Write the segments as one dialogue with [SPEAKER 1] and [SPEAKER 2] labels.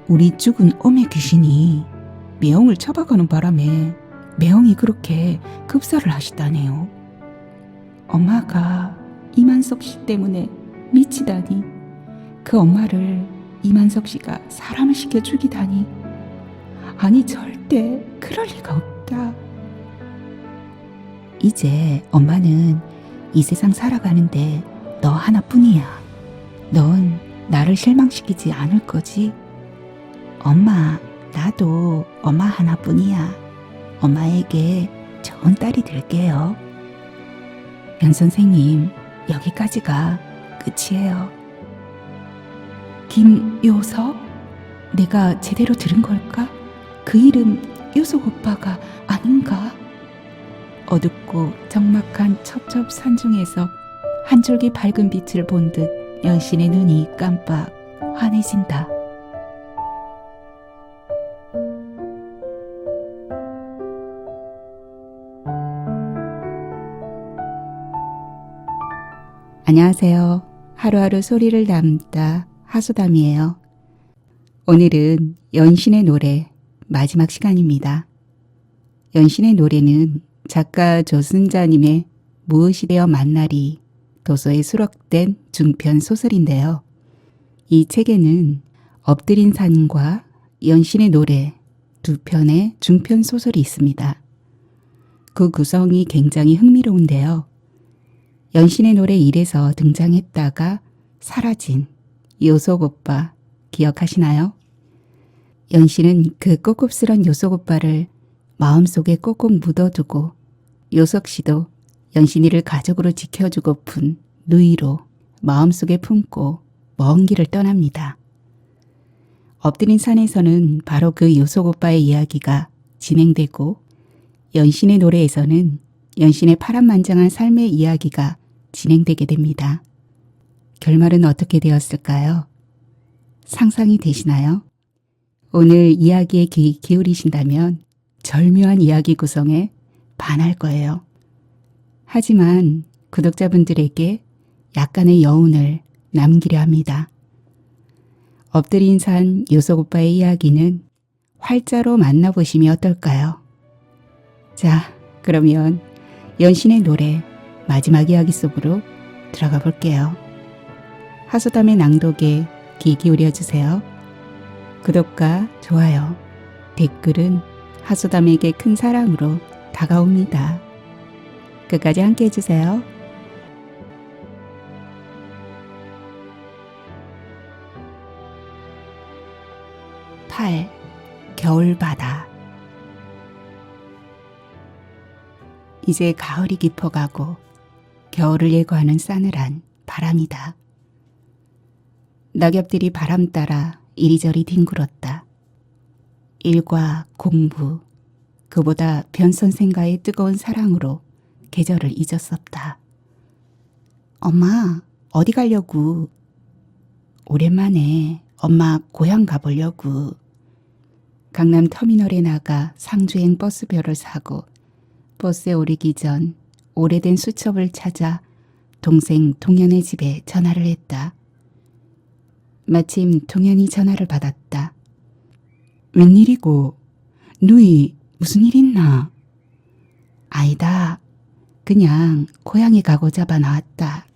[SPEAKER 1] 우리 죽은 어메 귀신이 매형을 잡아가는 바람에 매형이 그렇게 급사를 하시다네요. 엄마가 이만석 씨 때문에 미치다니, 그 엄마를 이만석 씨가 사람을 시켜 죽이다니, 아니 절대 그럴 리가 없다. 이제 엄마는 이 세상 살아가는데 너 하나뿐이야. 넌 나를 실망시키지 않을 거지? 엄마, 나도 엄마 하나뿐이야. 엄마에게 좋은 딸이 될게요. 연 선생님, 여기까지가 끝이에요. 김요석? 내가 제대로 들은 걸까? 그 이름 요석 오빠가 아닌가? 어둡고 적막한 첩첩산중에서 한 줄기 밝은 빛을 본 듯 연신의 눈이 깜빡 환해진다. 안녕하세요. 하루하루 소리를 담다 하소담이에요. 오늘은 연신의 노래 마지막 시간입니다. 연신의 노래는 작가 조순자님의 무엇이 되어 만나리 도서에 수록된 중편 소설인데요. 이 책에는 엎드린 산과 연신의 노래 두 편의 중편 소설이 있습니다. 그 구성이 굉장히 흥미로운데요. 연신의 노래 1에서 등장했다가 사라진 요석 오빠 기억하시나요? 연신은 그 꿉꿉스런 요석 오빠를 마음속에 꼭꼭 묻어두고 요석 씨도 연신이를 가족으로 지켜주고픈 누이로 마음속에 품고 먼 길을 떠납니다. 엎드린 산에서는 바로 그 요석 오빠의 이야기가 진행되고 연신의 노래에서는 연신의 파란만장한 삶의 이야기가 진행되게 됩니다. 결말은 어떻게 되었을까요? 상상이 되시나요? 오늘 이야기에 귀 기울이신다면 절묘한 이야기 구성에 반할 거예요. 하지만 구독자분들에게 약간의 여운을 남기려 합니다. 엎드린 산 요석 오빠의 이야기는 활자로 만나보시면 어떨까요? 자, 그러면 연신의 노래 마지막 이야기 속으로 들어가 볼게요. 하소담의 낭독에 귀 기울여 주세요. 구독과 좋아요, 댓글은 하소담에게 큰 사랑으로 다가옵니다. 끝까지 함께 해주세요. 겨울바다. 이제 가을이 깊어가고 겨울을 예고하는 싸늘한 바람이다. 낙엽들이 바람 따라 이리저리 뒹굴었다. 일과 공부, 그보다 변 선생과의 뜨거운 사랑으로 계절을 잊었었다. 엄마, 어디 가려고? 오랜만에 엄마 고향 가보려고. 강남 터미널에 나가 상주행 버스표를 사고 버스에 오르기 전 오래된 수첩을 찾아 동생 동현의 집에 전화를 했다. 마침 동현이 전화를 받았다. 웬일이고? 누이 무슨 일 있나? 아니다. 그냥 고향에 가고자 봐 나왔다.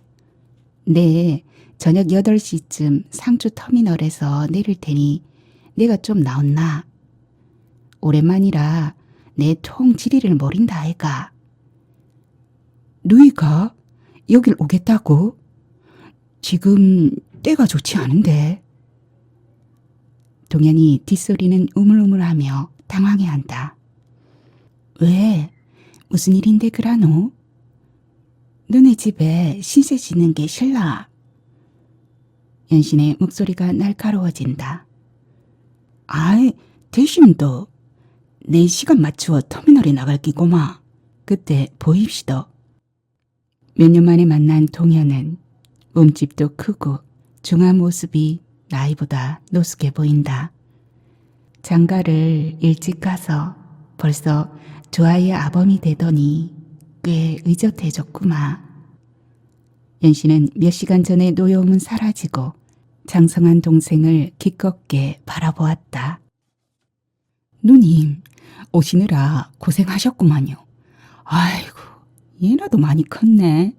[SPEAKER 1] 내 저녁 8시쯤 상주 터미널에서 내릴 테니 내가 좀 나온나? 오랜만이라 내 통 지리를 모른다 아이가. 누이가 여길 오겠다고? 지금 때가 좋지 않은데. 동현이 뒷소리는 우물우물하며 당황해한다. 왜? 무슨 일인데 그라노? 너네 집에 신세 지는 게 싫라. 연신의 목소리가 날카로워진다. 아이, 대신도 내 시간 맞추어 터미널에 나갈 끼고마. 그때 보입시다. 몇 년 만에 만난 동현은 몸집도 크고 중한 모습이 나이보다 노숙해 보인다. 장가를 일찍 가서 벌써 두 아이의 아범이 되더니 꽤 의젓해졌구마. 연신은 몇 시간 전에 노여움은 사라지고 장성한 동생을 기껍게 바라보았다. 누님, 오시느라 고생하셨구만요. 아이고, 얘나도 많이 컸네.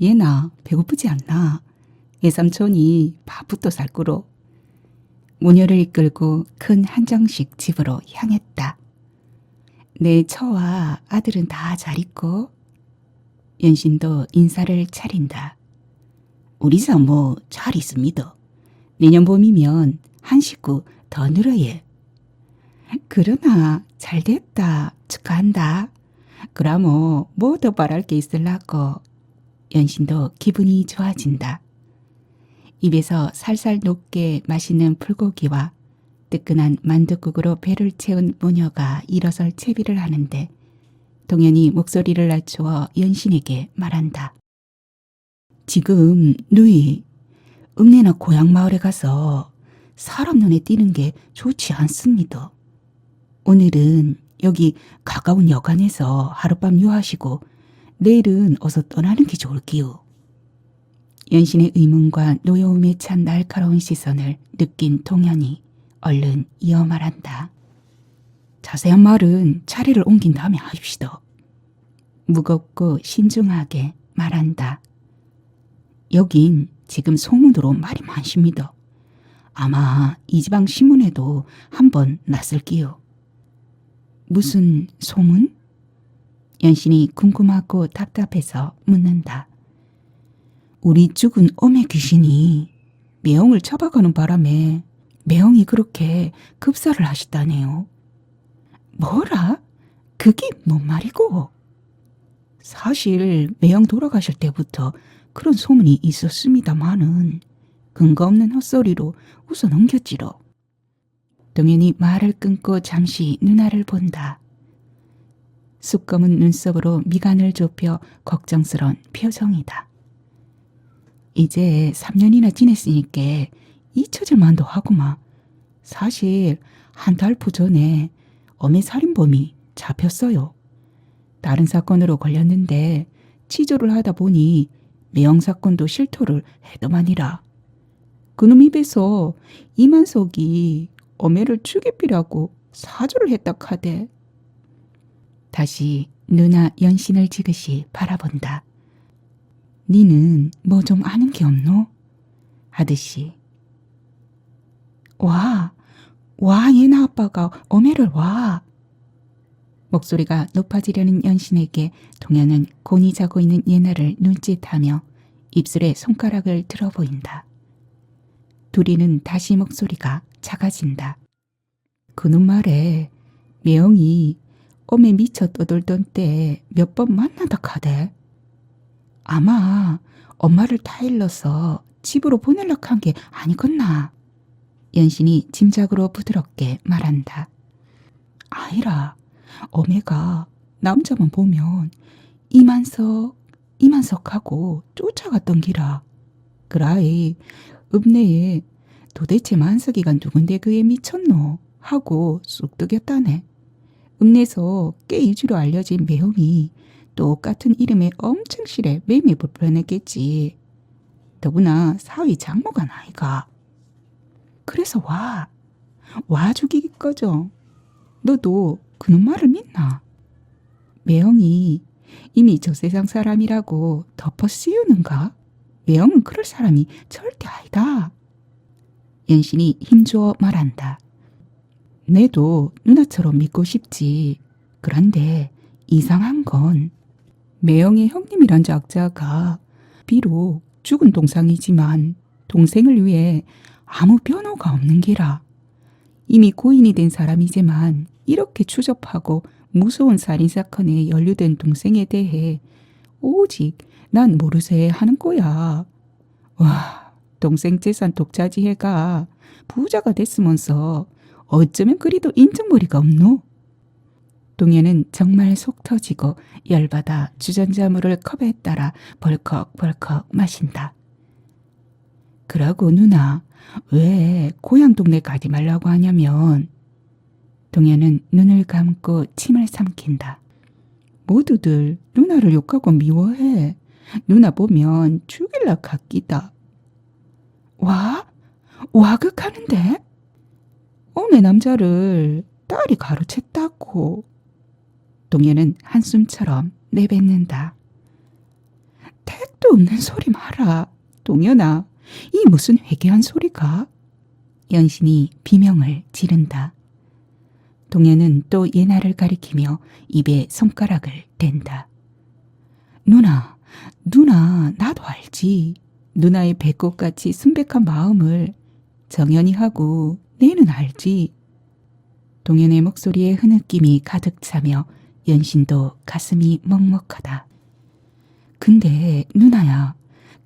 [SPEAKER 1] 얘나 배고프지 않나? 외삼촌이 밥부터 살 거로. 모녀를 이끌고 큰 한정식 집으로 향했다. 내 처와 아들은 다 잘 있고? 연신도 인사를 차린다. 우리 사모 잘 있습니다. 내년 봄이면 한 식구 더 늘어예. 그러나 잘됐다. 축하한다. 그라모 뭐 더 바랄 게 있을라고. 연신도 기분이 좋아진다. 입에서 살살 녹게 맛있는 불고기와 뜨끈한 만둣국으로 배를 채운 모녀가 일어설 채비를 하는데 동현이 목소리를 낮추어 연신에게 말한다. 지금 누이 읍내나 고향 마을에 가서 사람 눈에 띄는 게 좋지 않습니다. 오늘은 여기 가까운 여관에서 하룻밤 유하시고 내일은 어서 떠나는 게 좋을기요. 연신의 의문과 노여움에 찬 날카로운 시선을 느낀 동현이 얼른 이어 말한다. 자세한 말은 자리를 옮긴 다음에 하십시다. 무겁고 신중하게 말한다. 여긴 지금 소문으로 말이 많습니다. 아마 이 지방 신문에도 한번 났을기요. 무슨 소문? 연신이 궁금하고 답답해서 묻는다. 우리 죽은 어메 귀신이 매형을 잡아가는 바람에 매형이 그렇게 급사를 하시다네요. 뭐라? 그게 뭔 말이고? 사실 매형 돌아가실 때부터 그런 소문이 있었습니다마는 근거 없는 헛소리로 웃어 넘겼지로. 동현이 말을 끊고 잠시 누나를 본다. 쑥검은 눈썹으로 미간을 좁혀 걱정스러운 표정이다. 이제 3년이나 지냈으니까 잊혀질 만도 하구마. 사실 한 달 후 전에 어메 살인범이 잡혔어요. 다른 사건으로 걸렸는데 치조를 하다 보니 매형 사건도 실토를 해더만이라. 그놈 입에서 이만석이 어메를 죽이비라고 사주를 했다 카대. 다시 누나 연신을 지그시 바라본다. 니는 뭐 좀 아는 게 없노? 하듯이. 와 얘나 아빠가 어메를 와. 목소리가 높아지려는 연신에게 동현은 곤히 자고 있는 예나를 눈짓하며 입술에 손가락을 들어 보인다. 둘이는 다시 목소리가 작아진다. 그놈 말에 매형이 어메 미쳐 떠돌던 때 몇 번 만나다 카대. 아마 엄마를 타일러서 집으로 보내려고 한 게 아니겠나. 연신이 짐작으로 부드럽게 말한다. 아이라, 어메가 남자만 보면 이만석하고 쫓아갔던 기라. 그라이 읍내에 도대체 만석이가 누군데 그에 미쳤노 하고 쑥뜨겼다네. 읍내에서 꽤 이주로 알려진 매형이 똑같은 이름의 엄청 실에 매매 불편했겠지. 더구나 사위 장모가 나이가. 그래서 와 죽이기 꺼져. 너도 그놈 말을 믿나? 매형이 이미 저 세상 사람이라고 덮어 씌우는가? 매형은 그럴 사람이 절대 아니다. 연신이 힘주어 말한다. 내도 누나처럼 믿고 싶지. 그런데 이상한 건 매형의 형님이란 작자가 비록 죽은 동상이지만 동생을 위해 아무 변호가 없는 기라. 이미 고인이 된 사람이지만 이렇게 추접하고 무서운 살인사건에 연루된 동생에 대해 오직 난 모르쇠 하는 거야. 와, 동생 재산 독차지해가 부자가 됐으면서 어쩌면 그리도 인정머리가 없노? 동현은 정말 속 터지고 열받아 주전자물을 컵에 따라 벌컥벌컥 마신다. 그러고 누나 왜 고향 동네 가지 말라고 하냐면. 동현은 눈을 감고 침을 삼킨다. 모두들 누나를 욕하고 미워해. 누나 보면 죽일라 같기다. 와? 와극하는데? 어느 남자를 딸이 가로챘다고. 동현은 한숨처럼 내뱉는다. 택도 없는 소리 마라. 동현아, 이 무슨 회개한 소리가? 연신이 비명을 지른다. 동현은 또 예나를 가리키며 입에 손가락을 댄다. 누나, 나도 알지. 누나의 배꼽같이 순백한 마음을 정연이 하고 내는 알지. 동현의 목소리에 흐느낌이 가득 차며 연신도 가슴이 먹먹하다. 근데 누나야,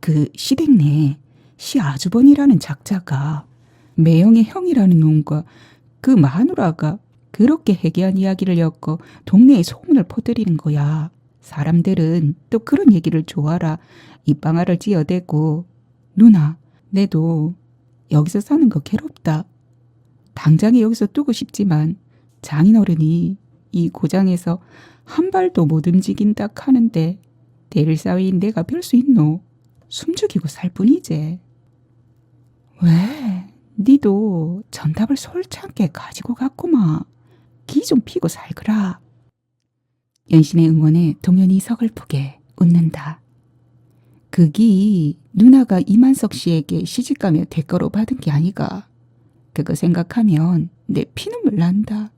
[SPEAKER 1] 그 시댁네 시아주버니라는 작자가 매형의 형이라는 놈과 그 마누라가 그렇게 해괴한 이야기를 엮어 동네에 소문을 퍼뜨리는 거야. 사람들은 또 그런 얘기를 좋아라 입방아를 찧어대고. 누나, 내도 여기서 사는 거 괴롭다. 당장에 여기서 두고 싶지만 장인어른이 이 고장에서 한 발도 못 움직인다 하는데 대릴사회인 내가 별 수 있노? 숨죽이고 살 뿐이제. 왜? 니도 전답을 솔창게 가지고 갔구마. 기 좀 피고 살거라. 연신의 응원에 동현이 서글프게 웃는다. 그기 누나가 이만석 씨에게 시집가며 대가로 받은 게 아니가. 그거 생각하면 내 피눈물 난다.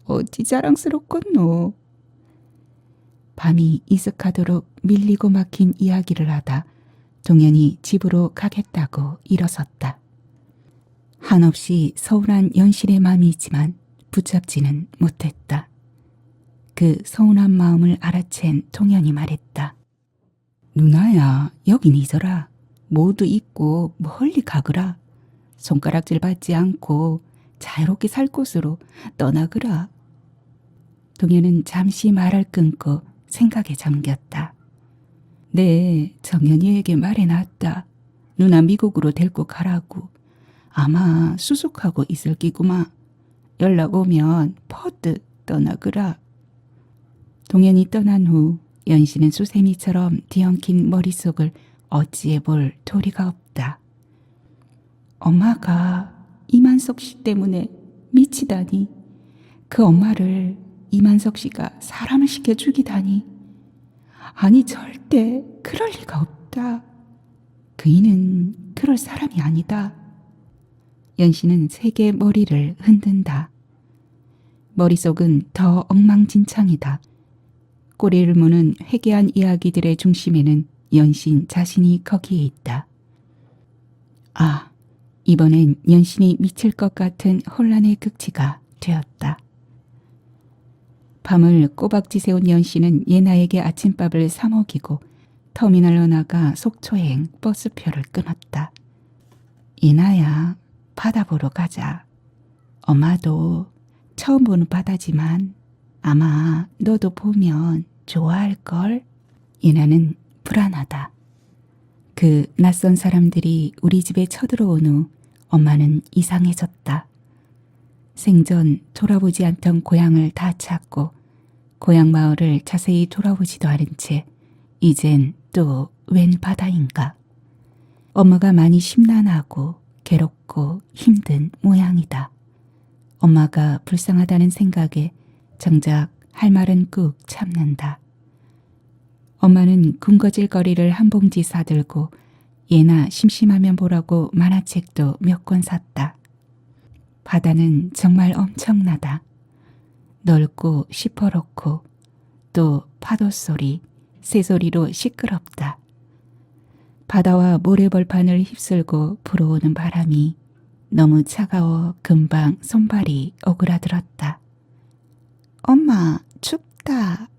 [SPEAKER 1] 어찌 자랑스럽겠노. 밤이 이슥하도록 밀리고 막힌 이야기를 하다 동현이 집으로 가겠다고 일어섰다. 한없이 서운한 연신의 마음이지만 붙잡지는 못했다. 그 서운한 마음을 알아챈 동현이 말했다. 누나야, 여긴 잊어라. 모두 잊고 멀리 가거라. 손가락질 받지 않고 자유롭게 살 곳으로 떠나거라. 동현은 잠시 말을 끊고 생각에 잠겼다. 네, 정연이에게 말해놨다. 누나 미국으로 데리고 가라고. 아마 수속하고 있을 끼구마. 연락 오면 퍼뜩 떠나거라. 동현이 떠난 후 연신은 수세미처럼 뒤엉킨 머릿속을 어찌해 볼 도리가 없다. 엄마가 이만석 씨 때문에 미치다니. 그 엄마를 이만석 씨가 사람을 시켜 죽이다니. 아니, 절대 그럴 리가 없다. 그이는 그럴 사람이 아니다. 연신은 세게 머리를 흔든다. 머릿속은 더 엉망진창이다. 꼬리를 무는 회개한 이야기들의 중심에는 연신 자신이 거기에 있다. 아, 이번엔 연신이 미칠 것 같은 혼란의 극치가 되었다. 밤을 꼬박지 세운 연신은 예나에게 아침밥을 사 먹이고 터미널로 나가 속초행 버스표를 끊었다. 예나야, 바다 보러 가자. 엄마도 처음 보는 바다지만 아마 너도 보면 좋아할걸? 예나는 불안하다. 그 낯선 사람들이 우리 집에 쳐들어온 후 엄마는 이상해졌다. 생전 돌아보지 않던 고향을 다 찾고 고향 마을을 자세히 돌아보지도 않은 채 이젠 또 웬 바다인가. 엄마가 많이 심란하고 괴롭고 힘든 모양이다. 엄마가 불쌍하다는 생각에 정작 할 말은 꾹 참는다. 엄마는 군것질거리를 한 봉지 사들고 예나 심심하면 보라고 만화책도 몇 권 샀다. 바다는 정말 엄청나다. 넓고 시퍼렇고 또 파도 소리, 새소리로 시끄럽다. 바다와 모래벌판을 휩쓸고 불어오는 바람이 너무 차가워 금방 손발이 오그라들었다. 엄마, 춥다.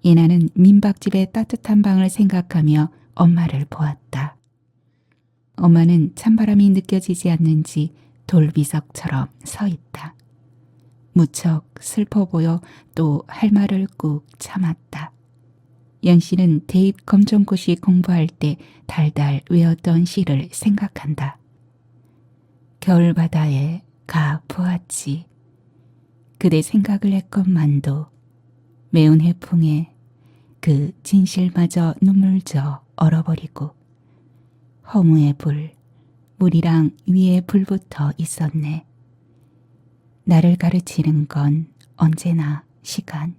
[SPEAKER 1] 예나는 민박집의 따뜻한 방을 생각하며 엄마를 보았다. 엄마는 찬바람이 느껴지지 않는지 돌비석처럼 서 있다. 무척 슬퍼 보여 또 할 말을 꾹 참았다. 연씨는 대입 검정고시 공부할 때 달달 외웠던 시를 생각한다. 겨울바다에 가 보았지. 그대 생각을 했건만도 매운 해풍에 그 진실마저 눈물 져 얼어버리고 허무의 불 물이랑 위에 불붙어 있었네. 나를 가르치는 건 언제나 시간.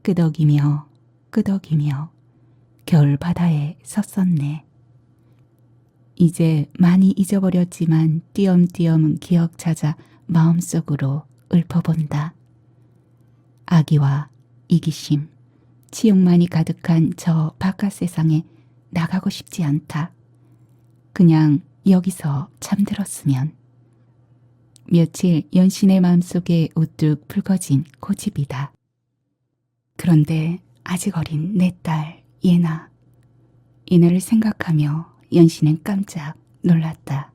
[SPEAKER 1] 끄덕이며 끄덕이며 겨울 바다에 섰었네. 이제 많이 잊어버렸지만 띄엄띄엄 기억 찾아 마음속으로 읊어본다. 아기와 이기심, 치욕만이 가득한 저 바깥 세상에 나가고 싶지 않다. 그냥 여기서 잠들었으면. 며칠 연신의 마음속에 우뚝 붉어진 고집이다. 그런데 아직 어린 내 딸 예나. 예나를 생각하며 연신은 깜짝 놀랐다.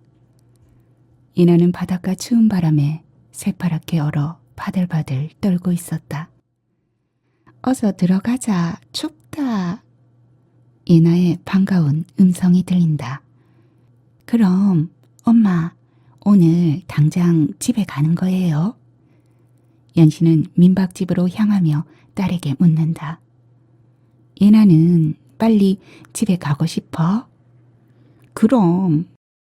[SPEAKER 1] 예나는 바닷가 추운 바람에 새파랗게 얼어 바들바들 떨고 있었다. 어서 들어가자. 춥다. 예나의 반가운 음성이 들린다. 그럼 엄마, 오늘 당장 집에 가는 거예요? 연신은 민박집으로 향하며 딸에게 묻는다. 예나는 빨리 집에 가고 싶어? 그럼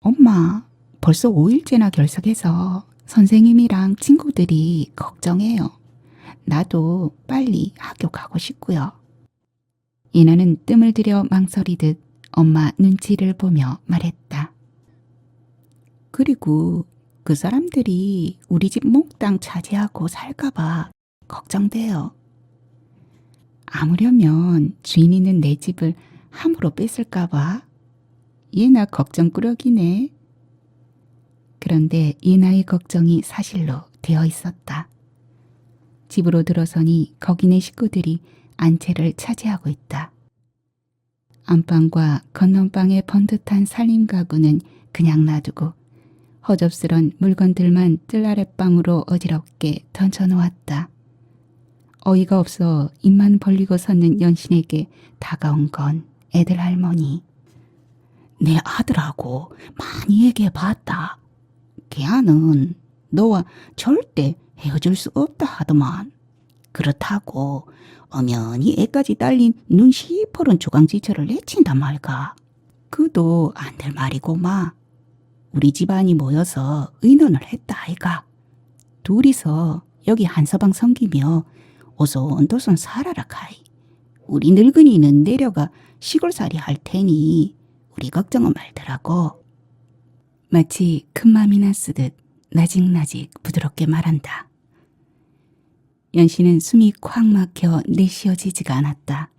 [SPEAKER 1] 엄마, 벌써 5일째나 결석해서 선생님이랑 친구들이 걱정해요. 나도 빨리 학교 가고 싶고요. 예나는 뜸을 들여 망설이듯 엄마 눈치를 보며 말했다. 그리고 그 사람들이 우리 집 몽땅 차지하고 살까봐 걱정돼요. 아무려면 주인 있는 내 집을 함부로 뺏을까봐 예나 걱정꾸러기네. 그런데 예나의 걱정이 사실로 되어 있었다. 집으로 들어서니 거기네 식구들이 안채를 차지하고 있다. 안방과 건넌방의 번듯한 살림 가구는 그냥 놔두고 허접스런 물건들만 뜰 아랫방으로 어지럽게 던져놓았다. 어이가 없어 입만 벌리고 섰는 연신에게 다가온 건 애들 할머니. 내 아들하고 많이 얘기해봤다. 걔는 너와 절대 헤어질 수 없다 하더만. 그렇다고 엄연히 애까지 딸린 눈 시퍼런 조강지처를 내친단 말까. 그도 안 될 말이고마. 우리 집안이 모여서 의논을 했다 아이가. 둘이서 여기 한서방 섬기며 오손도손 살아라 카이. 우리 늙은이는 내려가 시골살이 할 테니 우리 걱정은 말더라고. 마치 큰맘이나 쓰듯 나직나직 부드럽게 말한다. 연씨는 숨이 콱 막혀 내쉬어지지가 않았다.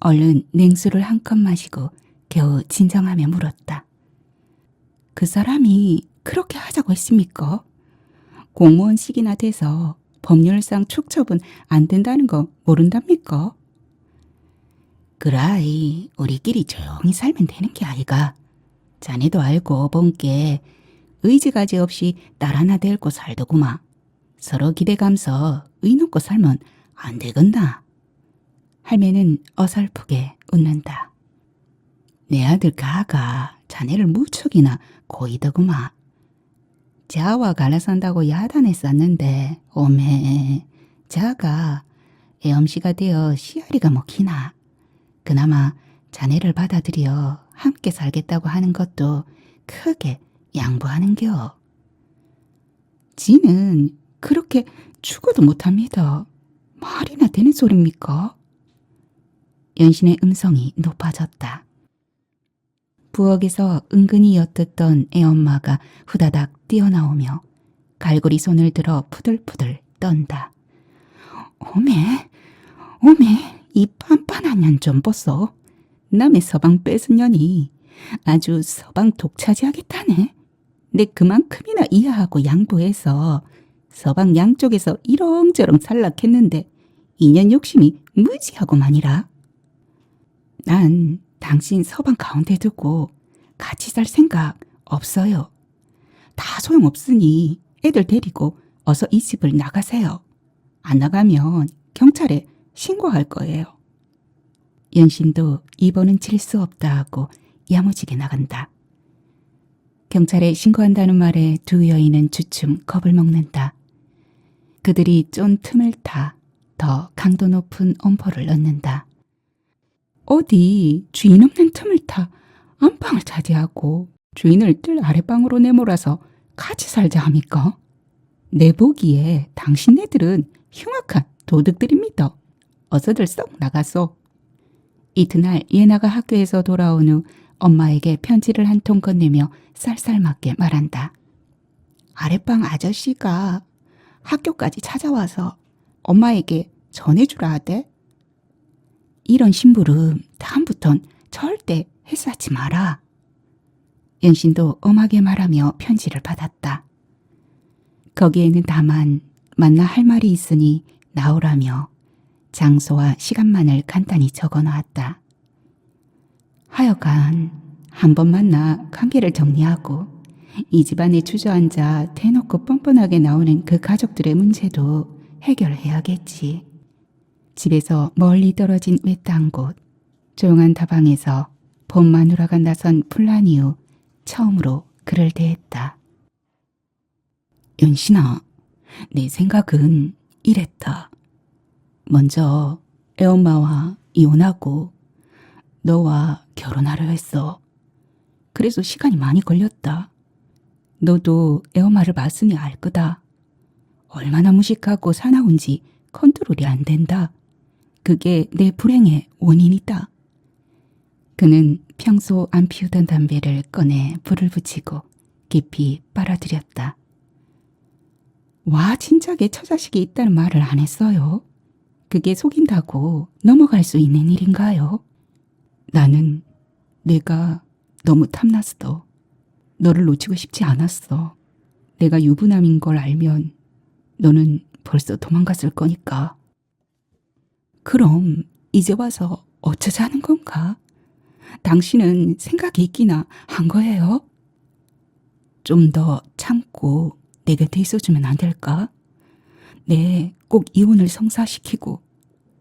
[SPEAKER 1] 얼른 냉수를 한 컵 마시고 겨우 진정하며 물었다. 그 사람이 그렇게 하자고 했습니까? 공무원식이나 돼서 법률상 축첩은 안 된다는 거 모른답니까? 그라이, 우리끼리 조용히 살면 되는 게 아이가. 자네도 알고 본게 의지가지 없이 딸 하나 데리고 살더구마. 서로 기대감서 의놓고 살면 안 되겠나? 할매는 어설프게 웃는다. 내 아들 가가 자네를 무척이나 고이더구마. 자와 갈라 산다고 야단했었는데 오메 자가 애엄씨가 되어 시아리가 먹히나. 그나마 자네를 받아들여 함께 살겠다고 하는 것도 크게 양보하는겨. 지는 그렇게 죽어도 못합니다. 말이나 되는 소립니까? 연신의 음성이 높아졌다. 부엌에서 은근히 엿듣던 애엄마가 후다닥 뛰어나오며 갈고리 손을 들어 푸들푸들 떤다. 오메, 오메, 이 빤빤한 년 좀 보소. 남의 서방 뺏은 년이 아주 서방 독차지하겠다네. 내 그만큼이나 이해하고 양보해서 서방 양쪽에서 이렁저렁 살락했는데 인연 욕심이 무지하고만이라. 난 당신 서방 가운데 두고 같이 살 생각 없어요. 다 소용없으니 애들 데리고 어서 이 집을 나가세요. 안 나가면 경찰에 신고할 거예요. 연신도 이번은 질 수 없다 하고 야무지게 나간다. 경찰에 신고한다는 말에 두 여인은 주춤 겁을 먹는다. 그들이 쫀 틈을 타 더 강도 높은 엄포를 넣는다. 어디 주인 없는 틈을 타 안방을 차지하고 주인을 뜰 아랫방으로 내몰아서 같이 살자 합니까? 내 보기에 당신네들은 흉악한 도둑들입니다. 어서들 썩 나가소. 이튿날 예나가 학교에서 돌아온 후 엄마에게 편지를 한 통 건네며 쌀쌀맞게 말한다. 아랫방 아저씨가 학교까지 찾아와서 엄마에게 전해주라 하대. 이런 심부름 다음부턴 절대 해싸지 마라. 연신도 엄하게 말하며 편지를 받았다. 거기에는 다만 만나 할 말이 있으니 나오라며 장소와 시간만을 간단히 적어 놓았다. 하여간 한 번 만나 관계를 정리하고 이 집안에 주저앉아 대놓고 뻔뻔하게 나오는 그 가족들의 문제도 해결해야겠지. 집에서 멀리 떨어진 외딴 곳, 조용한 다방에서 봄 마누라가 나선 분란 이후 처음으로 그를 대했다. 연신아, 내 생각은 이랬다. 먼저 애엄마와 이혼하고 너와 결혼하려 했어. 그래서 시간이 많이 걸렸다. 너도 애엄마를 봤으니 알 거다. 얼마나 무식하고 사나운지 컨트롤이 안 된다. 그게 내 불행의 원인이다. 그는 평소 안 피우던 담배를 꺼내 불을 붙이고 깊이 빨아들였다. 와, 진작에 처자식이 있다는 말을 안 했어요. 그게 속인다고 넘어갈 수 있는 일인가요? 나는 내가 너무 탐났어. 너를 놓치고 싶지 않았어. 내가 유부남인 걸 알면 너는 벌써 도망갔을 거니까. 그럼 이제 와서 어쩌자는 건가? 당신은 생각이 있기나 한 거예요? 좀 더 참고 내 곁에 있어주면 안 될까? 내 꼭 이혼을 성사시키고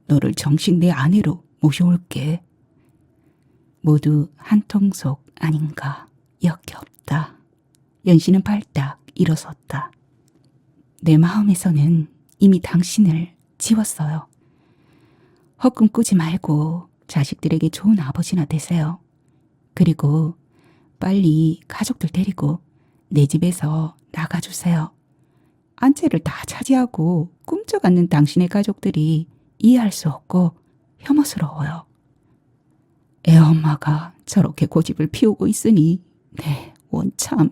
[SPEAKER 1] 너를 정식 내 아내로 모셔올게. 모두 한통속 아닌가 역겹다. 연신은 발딱 일어섰다. 내 마음에서는 이미 당신을 지웠어요. 헛꿈 꾸지 말고 자식들에게 좋은 아버지나 되세요. 그리고 빨리 가족들 데리고 내 집에서 나가주세요. 안채를 다 차지하고 꿈쩍 않는 당신의 가족들이 이해할 수 없고 혐오스러워요. 애엄마가 저렇게 고집을 피우고 있으니 네, 원참.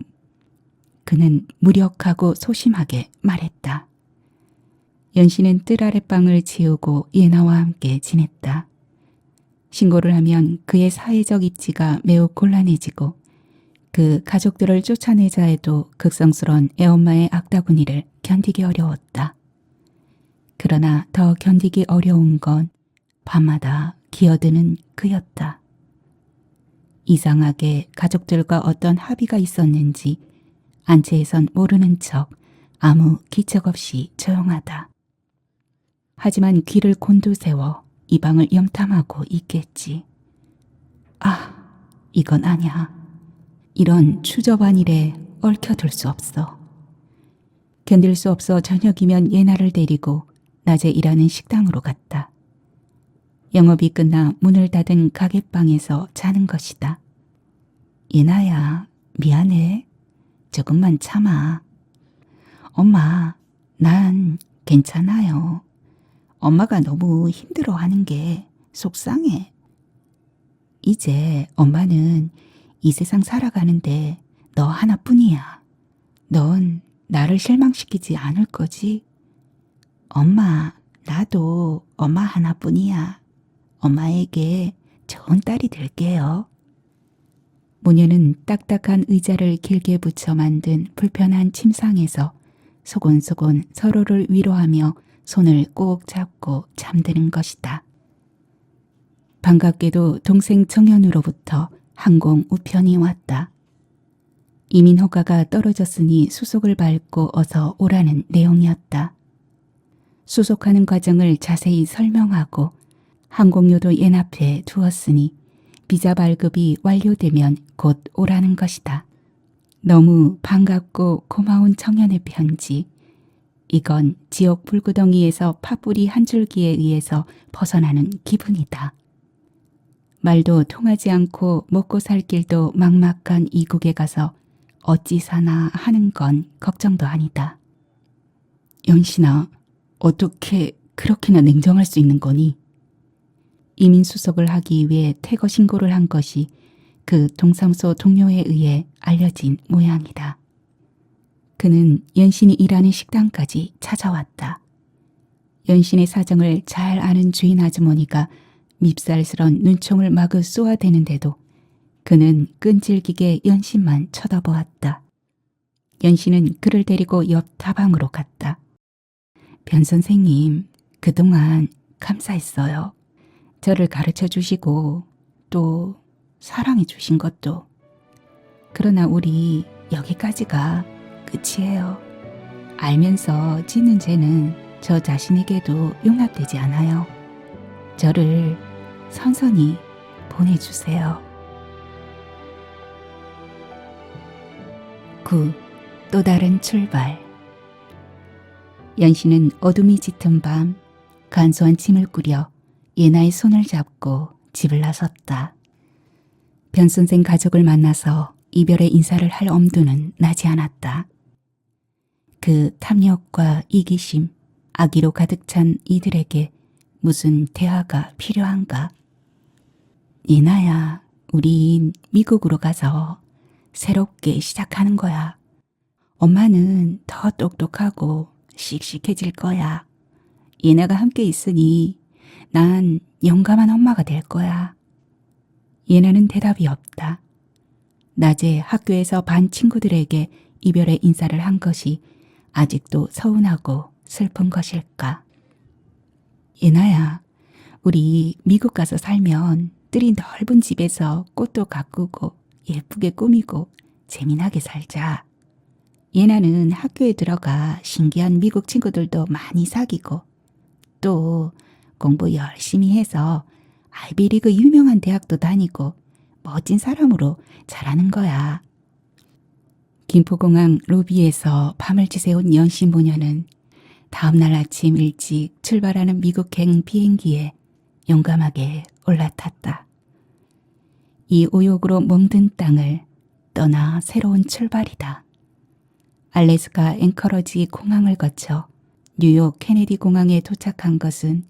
[SPEAKER 1] 그는 무력하고 소심하게 말했다. 연신은 뜰 아랫방을 치우고 예나와 함께 지냈다. 신고를 하면 그의 사회적 입지가 매우 곤란해지고 그 가족들을 쫓아내자 해도 극성스러운 애엄마의 악다구니를 견디기 어려웠다. 그러나 더 견디기 어려운 건 밤마다 기어드는 그였다. 이상하게 가족들과 어떤 합의가 있었는지 안채에선 모르는 척 아무 기척 없이 조용하다. 하지만 귀를 곤두세워 이 방을 염탐하고 있겠지. 아, 이건 아냐. 이런 추접한 일에 얽혀들 수 없어. 견딜 수 없어 저녁이면 예나를 데리고 낮에 일하는 식당으로 갔다. 영업이 끝나 문을 닫은 가게방에서 자는 것이다. 예나야, 미안해. 조금만 참아. 엄마, 난 괜찮아요. 엄마가 너무 힘들어하는 게 속상해. 이제 엄마는 이 세상 살아가는데 너 하나뿐이야. 넌 나를 실망시키지 않을 거지? 엄마, 나도 엄마 하나뿐이야. 엄마에게 좋은 딸이 될게요. 모녀는 딱딱한 의자를 길게 붙여 만든 불편한 침상에서 소곤소곤 서로를 위로하며 손을 꼭 잡고 잠드는 것이다. 반갑게도 동생 정현우로부터 항공 우편이 왔다. 이민 허가가 떨어졌으니 수속을 밟고 어서 오라는 내용이었다. 수속하는 과정을 자세히 설명하고 항공료도 예납해 두었으니 비자 발급이 완료되면 곧 오라는 것이다. 너무 반갑고 고마운 청년의 편지. 이건 지옥 불구덩이에서 파뿌리 한 줄기에 의해서 벗어나는 기분이다. 말도 통하지 않고 먹고 살 길도 막막한 이국에 가서 어찌 사나 하는 건 걱정도 아니다. 연신아, 어떻게 그렇게나 냉정할 수 있는 거니? 이민수속을 하기 위해 퇴거 신고를 한 것이 그 동사무소 동료에 의해 알려진 모양이다. 그는 연신이 일하는 식당까지 찾아왔다. 연신의 사정을 잘 아는 주인 아주머니가 밉살스런 눈총을 마구 쏘아대는데도 그는 끈질기게 연신만 쳐다보았다. 연신은 그를 데리고 옆 다방으로 갔다. 변 선생님, 그동안 감사했어요. 저를 가르쳐 주시고 또 사랑해 주신 것도. 그러나 우리 여기까지가 끝이에요. 알면서 짓는 죄는 저 자신에게도 용납되지 않아요. 저를 선선히 보내주세요. 9. 또 다른 출발. 연신은 어둠이 짙은 밤 간소한 짐을 꾸려 예나의 손을 잡고 집을 나섰다. 변선생 가족을 만나서 이별의 인사를 할 엄두는 나지 않았다. 그 탐욕과 이기심, 악의로 가득 찬 이들에게 무슨 대화가 필요한가? 예나야, 우린 미국으로 가서 새롭게 시작하는 거야. 엄마는 더 똑똑하고 씩씩해질 거야. 예나가 함께 있으니 난 용감한 엄마가 될 거야. 예나는 대답이 없다. 낮에 학교에서 반 친구들에게 이별의 인사를 한 것이 아직도 서운하고 슬픈 것일까? 예나야, 우리 미국 가서 살면 뜰이 넓은 집에서 꽃도 가꾸고 예쁘게 꾸미고 재미나게 살자. 예나는 학교에 들어가 신기한 미국 친구들도 많이 사귀고 또 공부 열심히 해서 아이비리그 유명한 대학도 다니고 멋진 사람으로 자라는 거야. 김포공항 로비에서 밤을 지새운 연신 모녀는 다음날 아침 일찍 출발하는 미국행 비행기에 용감하게 올라탔다. 이 오욕으로 멍든 땅을 떠나 새로운 출발이다. 알래스카 앵커러지 공항을 거쳐 뉴욕 케네디 공항에 도착한 것은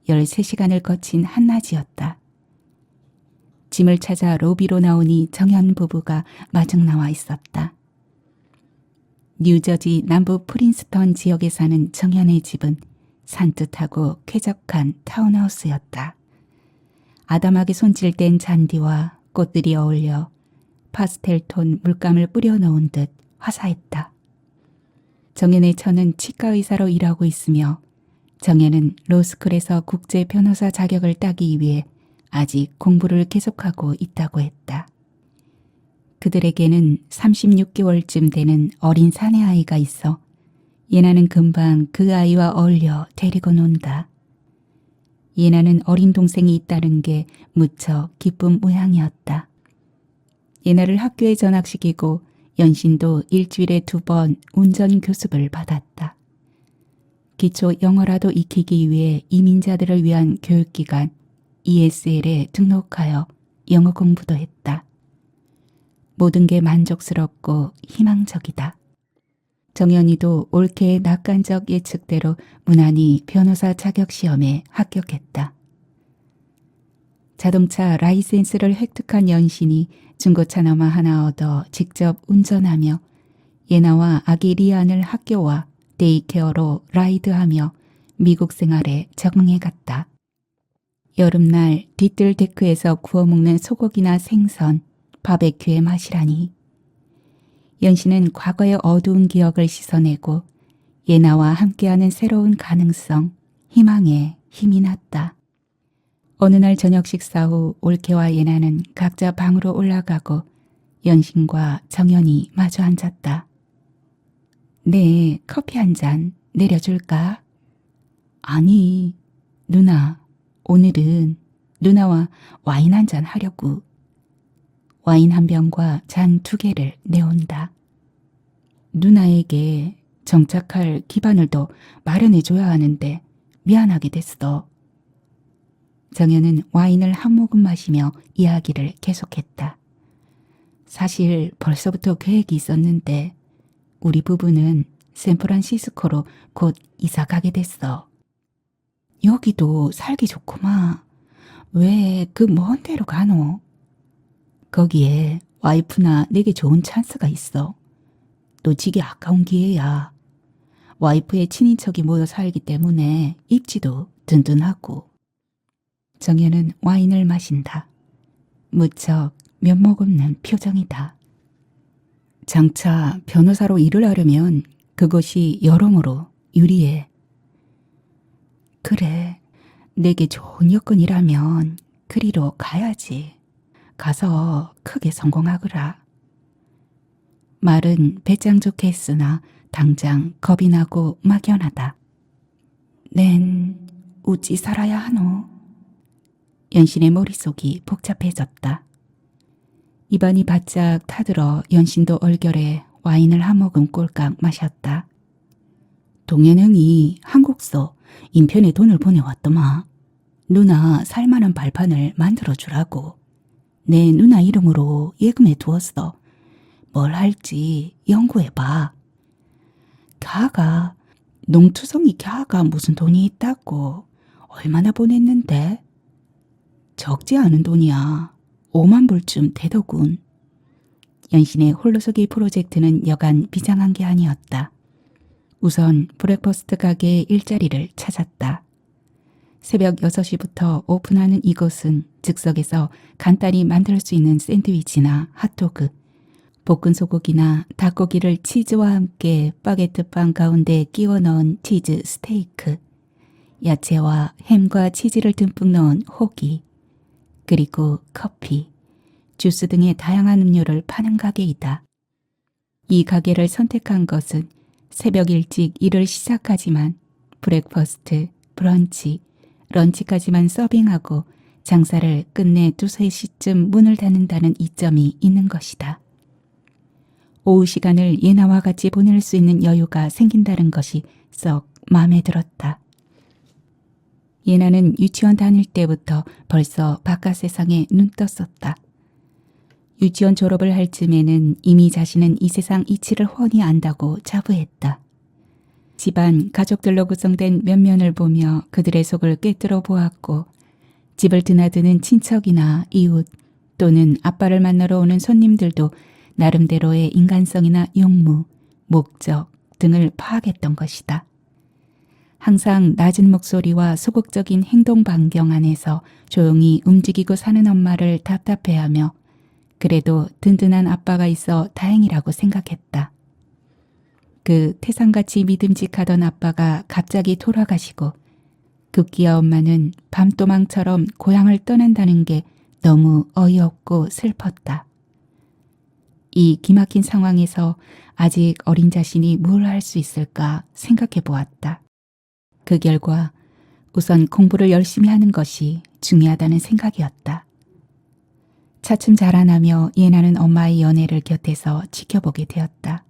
[SPEAKER 1] 13시간을 거친 한낮이었다. 짐을 찾아 로비로 나오니 정현 부부가 마중 나와 있었다. 뉴저지 남부 프린스턴 지역에 사는 정현의 집은 산뜻하고 쾌적한 타운하우스였다. 아담하게 손질된 잔디와 꽃들이 어울려 파스텔톤 물감을 뿌려 놓은 듯 화사했다. 정현의 처는 치과 의사로 일하고 있으며 정현은 로스쿨에서 국제 변호사 자격을 따기 위해 아직 공부를 계속하고 있다고 했다. 그들에게는 36개월쯤 되는 어린 사내아이가 있어 예나는 금방 그 아이와 어울려 데리고 논다. 예나는 어린 동생이 있다는 게 무척 기쁜 모양이었다. 예나를 학교에 전학시키고 연신도 일주일에 2번 운전 교습을 받았다. 기초 영어라도 익히기 위해 이민자들을 위한 교육기관 ESL에 등록하여 영어 공부도 했다. 모든 게 만족스럽고 희망적이다. 정연이도 올케의 낙관적 예측대로 무난히 변호사 자격 시험에 합격했다. 자동차 라이센스를 획득한 연신이 중고차 넘어 하나 얻어 직접 운전하며 예나와 아기 리안을 학교와 데이케어로 라이드하며 미국 생활에 적응해 갔다. 여름날 뒤뜰 데크에서 구워 먹는 소고기나 생선, 바베큐의 맛이라니. 연신은 과거의 어두운 기억을 씻어내고 예나와 함께하는 새로운 가능성, 희망에 힘이 났다. 어느 날 저녁 식사 후 올케와 예나는 각자 방으로 올라가고 연신과 정연이 마주 앉았다. 네, 커피 한 잔 내려줄까? 아니, 누나, 오늘은 누나와 와인 한 잔 하려고. 와인 한 병과 잔 2개를 내온다. 누나에게 정착할 기반을 더 마련해줘야 하는데 미안하게 됐어. 정연은 와인을 한 모금 마시며 이야기를 계속했다. 사실 벌써부터 계획이 있었는데 우리 부부는 샌프란시스코로 곧 이사 가게 됐어. 여기도 살기 좋구마. 왜 그 먼 데로 가노? 거기에 와이프나 내게 좋은 찬스가 있어. 놓치기 아까운 기회야. 와이프의 친인척이 모여 살기 때문에 입지도 든든하고. 정연은 와인을 마신다. 무척 면목 없는 표정이다. 장차 변호사로 일을 하려면 그것이 여러모로 유리해. 그래, 내게 좋은 여건이라면 그리로 가야지. 가서 크게 성공하거라. 말은 배짱 좋게 했으나 당장 겁이 나고 막연하다. 넨 우찌 살아야 하노? 연신의 머릿속이 복잡해졌다. 입안이 바짝 타들어 연신도 얼결에 와인을 한 모금 꼴깍 마셨다. 동현형이 한국서 인편에 돈을 보내왔더마. 누나 살만한 발판을 만들어주라고. 내 누나 이름으로 예금해 두었어. 뭘 할지 연구해봐. 걔가 농투성이 걔가 무슨 돈이 있다고. 얼마나 보냈는데? 적지 않은 돈이야. 5만 불쯤 되더군. 연신의 홀로서기 프로젝트는 여간 비장한 게 아니었다. 우선 브렉퍼스트 가게의 일자리를 찾았다. 새벽 6시부터 오픈하는 이곳은 즉석에서 간단히 만들 수 있는 샌드위치나 핫도그, 볶은 소고기나 닭고기를 치즈와 함께 바게트 빵 가운데 끼워 넣은 치즈 스테이크, 야채와 햄과 치즈를 듬뿍 넣은 호기, 그리고 커피, 주스 등의 다양한 음료를 파는 가게이다. 이 가게를 선택한 것은 새벽 일찍 일을 시작하지만 브렉퍼스트, 브런치, 런치까지만 서빙하고 장사를 끝내 2-3시쯤 문을 닫는다는 이점이 있는 것이다. 오후 시간을 예나와 같이 보낼 수 있는 여유가 생긴다는 것이 썩 마음에 들었다. 예나는 유치원 다닐 때부터 벌써 바깥 세상에 눈 떴었다. 유치원 졸업을 할 즈음에는 이미 자신은 이 세상 이치를 훤히 안다고 자부했다. 집안 가족들로 구성된 면면을 보며 그들의 속을 꿰뚫어 보았고 집을 드나드는 친척이나 이웃 또는 아빠를 만나러 오는 손님들도 나름대로의 인간성이나 용무, 목적 등을 파악했던 것이다. 항상 낮은 목소리와 소극적인 행동 반경 안에서 조용히 움직이고 사는 엄마를 답답해하며 그래도 든든한 아빠가 있어 다행이라고 생각했다. 그 태산같이 믿음직하던 아빠가 갑자기 돌아가시고 급기야 엄마는 밤도망처럼 고향을 떠난다는 게 너무 어이없고 슬펐다. 이 기막힌 상황에서 아직 어린 자신이 뭘 할 수 있을까 생각해 보았다. 그 결과 우선 공부를 열심히 하는 것이 중요하다는 생각이었다. 차츰 자라나며 예나는 엄마의 연애를 곁에서 지켜보게 되었다.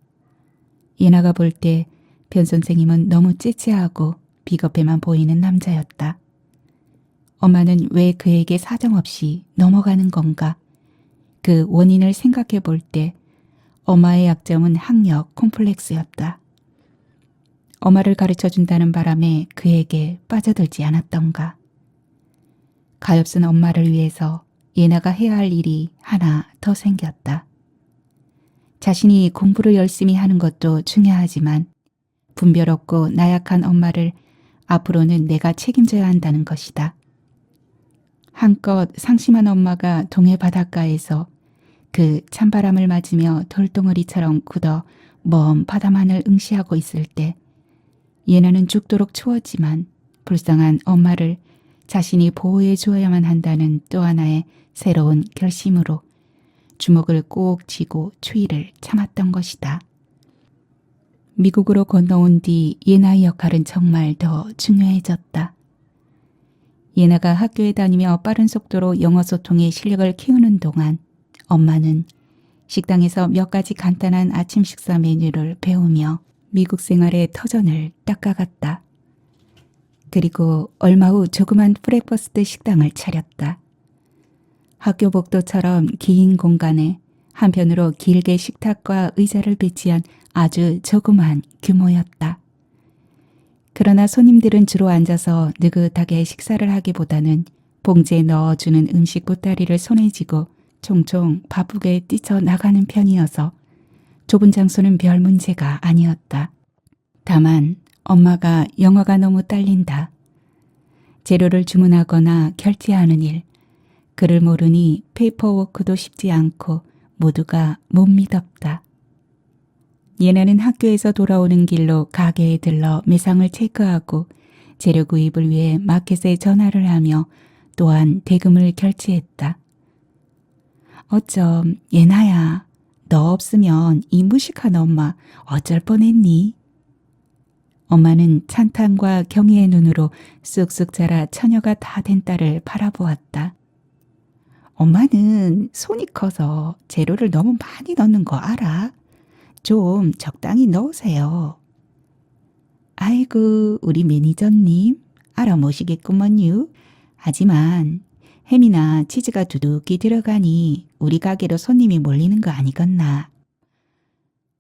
[SPEAKER 1] 예나가 볼 때 변 선생님은 너무 찌찌하고 비겁해만 보이는 남자였다. 엄마는 왜 그에게 사정없이 넘어가는 건가? 그 원인을 생각해 볼 때 엄마의 약점은 학력 콤플렉스였다. 엄마를 가르쳐준다는 바람에 그에게 빠져들지 않았던가. 가엾은 엄마를 위해서 예나가 해야 할 일이 하나 더 생겼다. 자신이 공부를 열심히 하는 것도 중요하지만 분별 없고 나약한 엄마를 앞으로는 내가 책임져야 한다는 것이다. 한껏 상심한 엄마가 동해 바닷가에서 그 찬바람을 맞으며 돌덩어리처럼 굳어 먼 바다만을 응시하고 있을 때 예나는 죽도록 추웠지만 불쌍한 엄마를 자신이 보호해 주어야만 한다는 또 하나의 새로운 결심으로 주먹을 꼭 쥐고 추위를 참았던 것이다. 미국으로 건너온 뒤 예나의 역할은 정말 더 중요해졌다. 예나가 학교에 다니며 빠른 속도로 영어 소통의 실력을 키우는 동안 엄마는 식당에서 몇 가지 간단한 아침 식사 메뉴를 배우며 미국 생활의 터전을 닦아갔다. 그리고 얼마 후 조그만 브렉퍼스트 식당을 차렸다. 학교 복도처럼 긴 공간에 한편으로 길게 식탁과 의자를 배치한 아주 조그만 규모였다. 그러나 손님들은 주로 앉아서 느긋하게 식사를 하기보다는 봉지에 넣어주는 음식 보따리를 손에 쥐고 종종 바쁘게 뛰쳐나가는 편이어서 좁은 장소는 별 문제가 아니었다. 다만 엄마가 영어가 너무 딸린다. 재료를 주문하거나 결제하는 일, 글을 모르니 페이퍼워크도 쉽지 않고 모두가 못 믿었다. 예나는 학교에서 돌아오는 길로 가게에 들러 매상을 체크하고 재료 구입을 위해 마켓에 전화를 하며 또한 대금을 결제했다. 어쩜 예나야, 너 없으면 이 무식한 엄마 어쩔 뻔했니? 엄마는 찬탄과 경의의 눈으로 쑥쑥 자라 처녀가 다 된 딸을 바라보았다. 엄마는 손이 커서 재료를 너무 많이 넣는 거 알아? 좀 적당히 넣으세요. 아이고, 우리 매니저님 알아모시겠구먼요. 하지만 햄이나 치즈가 두둑히 들어가니 우리 가게로 손님이 몰리는 거 아니겠나.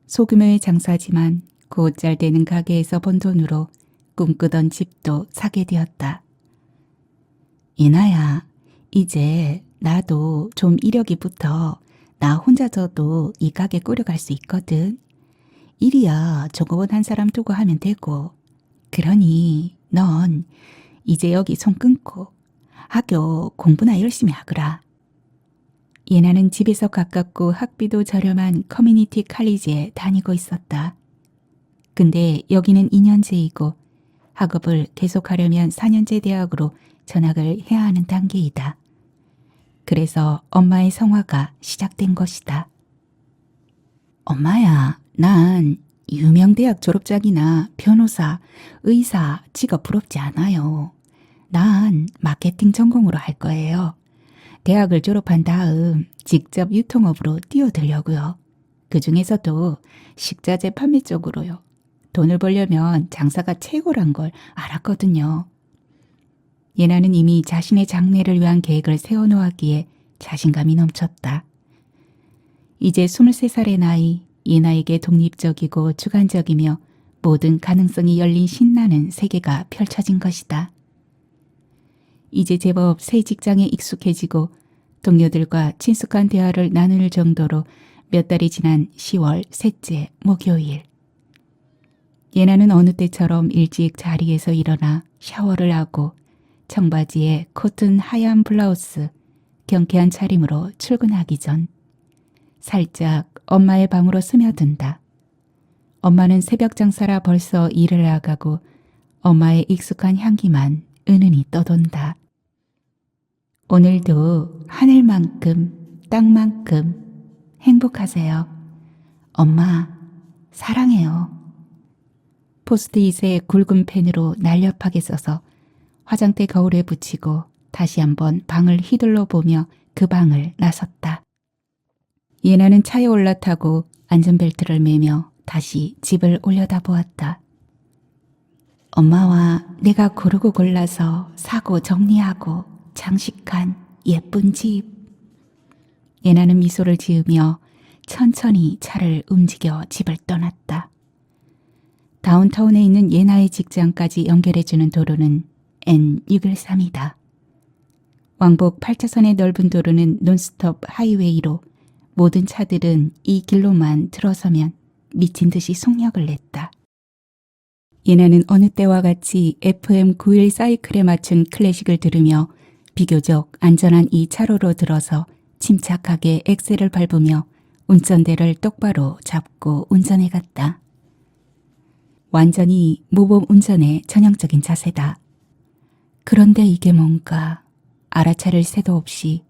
[SPEAKER 1] 소규모의 장사지만 곧 잘 되는 가게에서 번 돈으로 꿈꾸던 집도 사게 되었다. 예나야, 이제 나도 좀 이력이 붙어 나 혼자서도 이 가게 꾸려갈 수 있거든. 일이야 조급은 한 사람 두고 하면 되고. 그러니 넌 이제 여기 손 끊고 학교 공부나 열심히 하거라. 예나는 집에서 가깝고 학비도 저렴한 커뮤니티 칼리지에 다니고 있었다. 근데 여기는 2년제이고 학업을 계속하려면 4년제 대학으로 전학을 해야 하는 단계이다. 그래서 엄마의 성화가 시작된 것이다. 엄마야, 난 유명 대학 졸업장이나 변호사, 의사 직업 부럽지 않아요. 난 마케팅 전공으로 할 거예요. 대학을 졸업한 다음 직접 유통업으로 뛰어들려고요. 그중에서도 식자재 판매 쪽으로요. 돈을 벌려면 장사가 최고란 걸 알았거든요. 예나는 이미 자신의 장래를 위한 계획을 세워놓았기에 자신감이 넘쳤다. 이제 23살의 나이, 예나에게 독립적이고 주관적이며 모든 가능성이 열린 신나는 세계가 펼쳐진 것이다. 이제 제법 새 직장에 익숙해지고 동료들과 친숙한 대화를 나눌 정도로 몇 달이 지난 10월 셋째 목요일. 예나는 어느 때처럼 일찍 자리에서 일어나 샤워를 하고 청바지에 코튼 하얀 블라우스, 경쾌한 차림으로 출근하기 전 살짝 엄마의 방으로 스며든다. 엄마는 새벽 장사라 벌써 일을 나가고 엄마의 익숙한 향기만 은은히 떠돈다. 오늘도 하늘만큼 땅만큼 행복하세요. 엄마 사랑해요. 포스트잇에 굵은 펜으로 날렵하게 써서 화장대 거울에 붙이고 다시 한번 방을 휘둘러 보며 그 방을 나섰다. 예나는 차에 올라타고 안전벨트를 매며 다시 집을 올려다보았다. 엄마와 내가 고르고 골라서 사고 정리하고 장식한 예쁜 집. 예나는 미소를 지으며 천천히 차를 움직여 집을 떠났다. 다운타운에 있는 예나의 직장까지 연결해주는 도로는 N613이다. 왕복 8차선의 넓은 도로는 논스톱 하이웨이로 모든 차들은 이 길로만 들어서면 미친 듯이 속력을 냈다. 예나는 어느 때와 같이 FM 91 사이클에 맞춘 클래식을 들으며 비교적 안전한 이 차로로 들어서 침착하게 엑셀을 밟으며 운전대를 똑바로 잡고 운전해갔다. 완전히 모범 운전의 전형적인 자세다. 그런데 이게 뭔가 알아차릴 새도 없이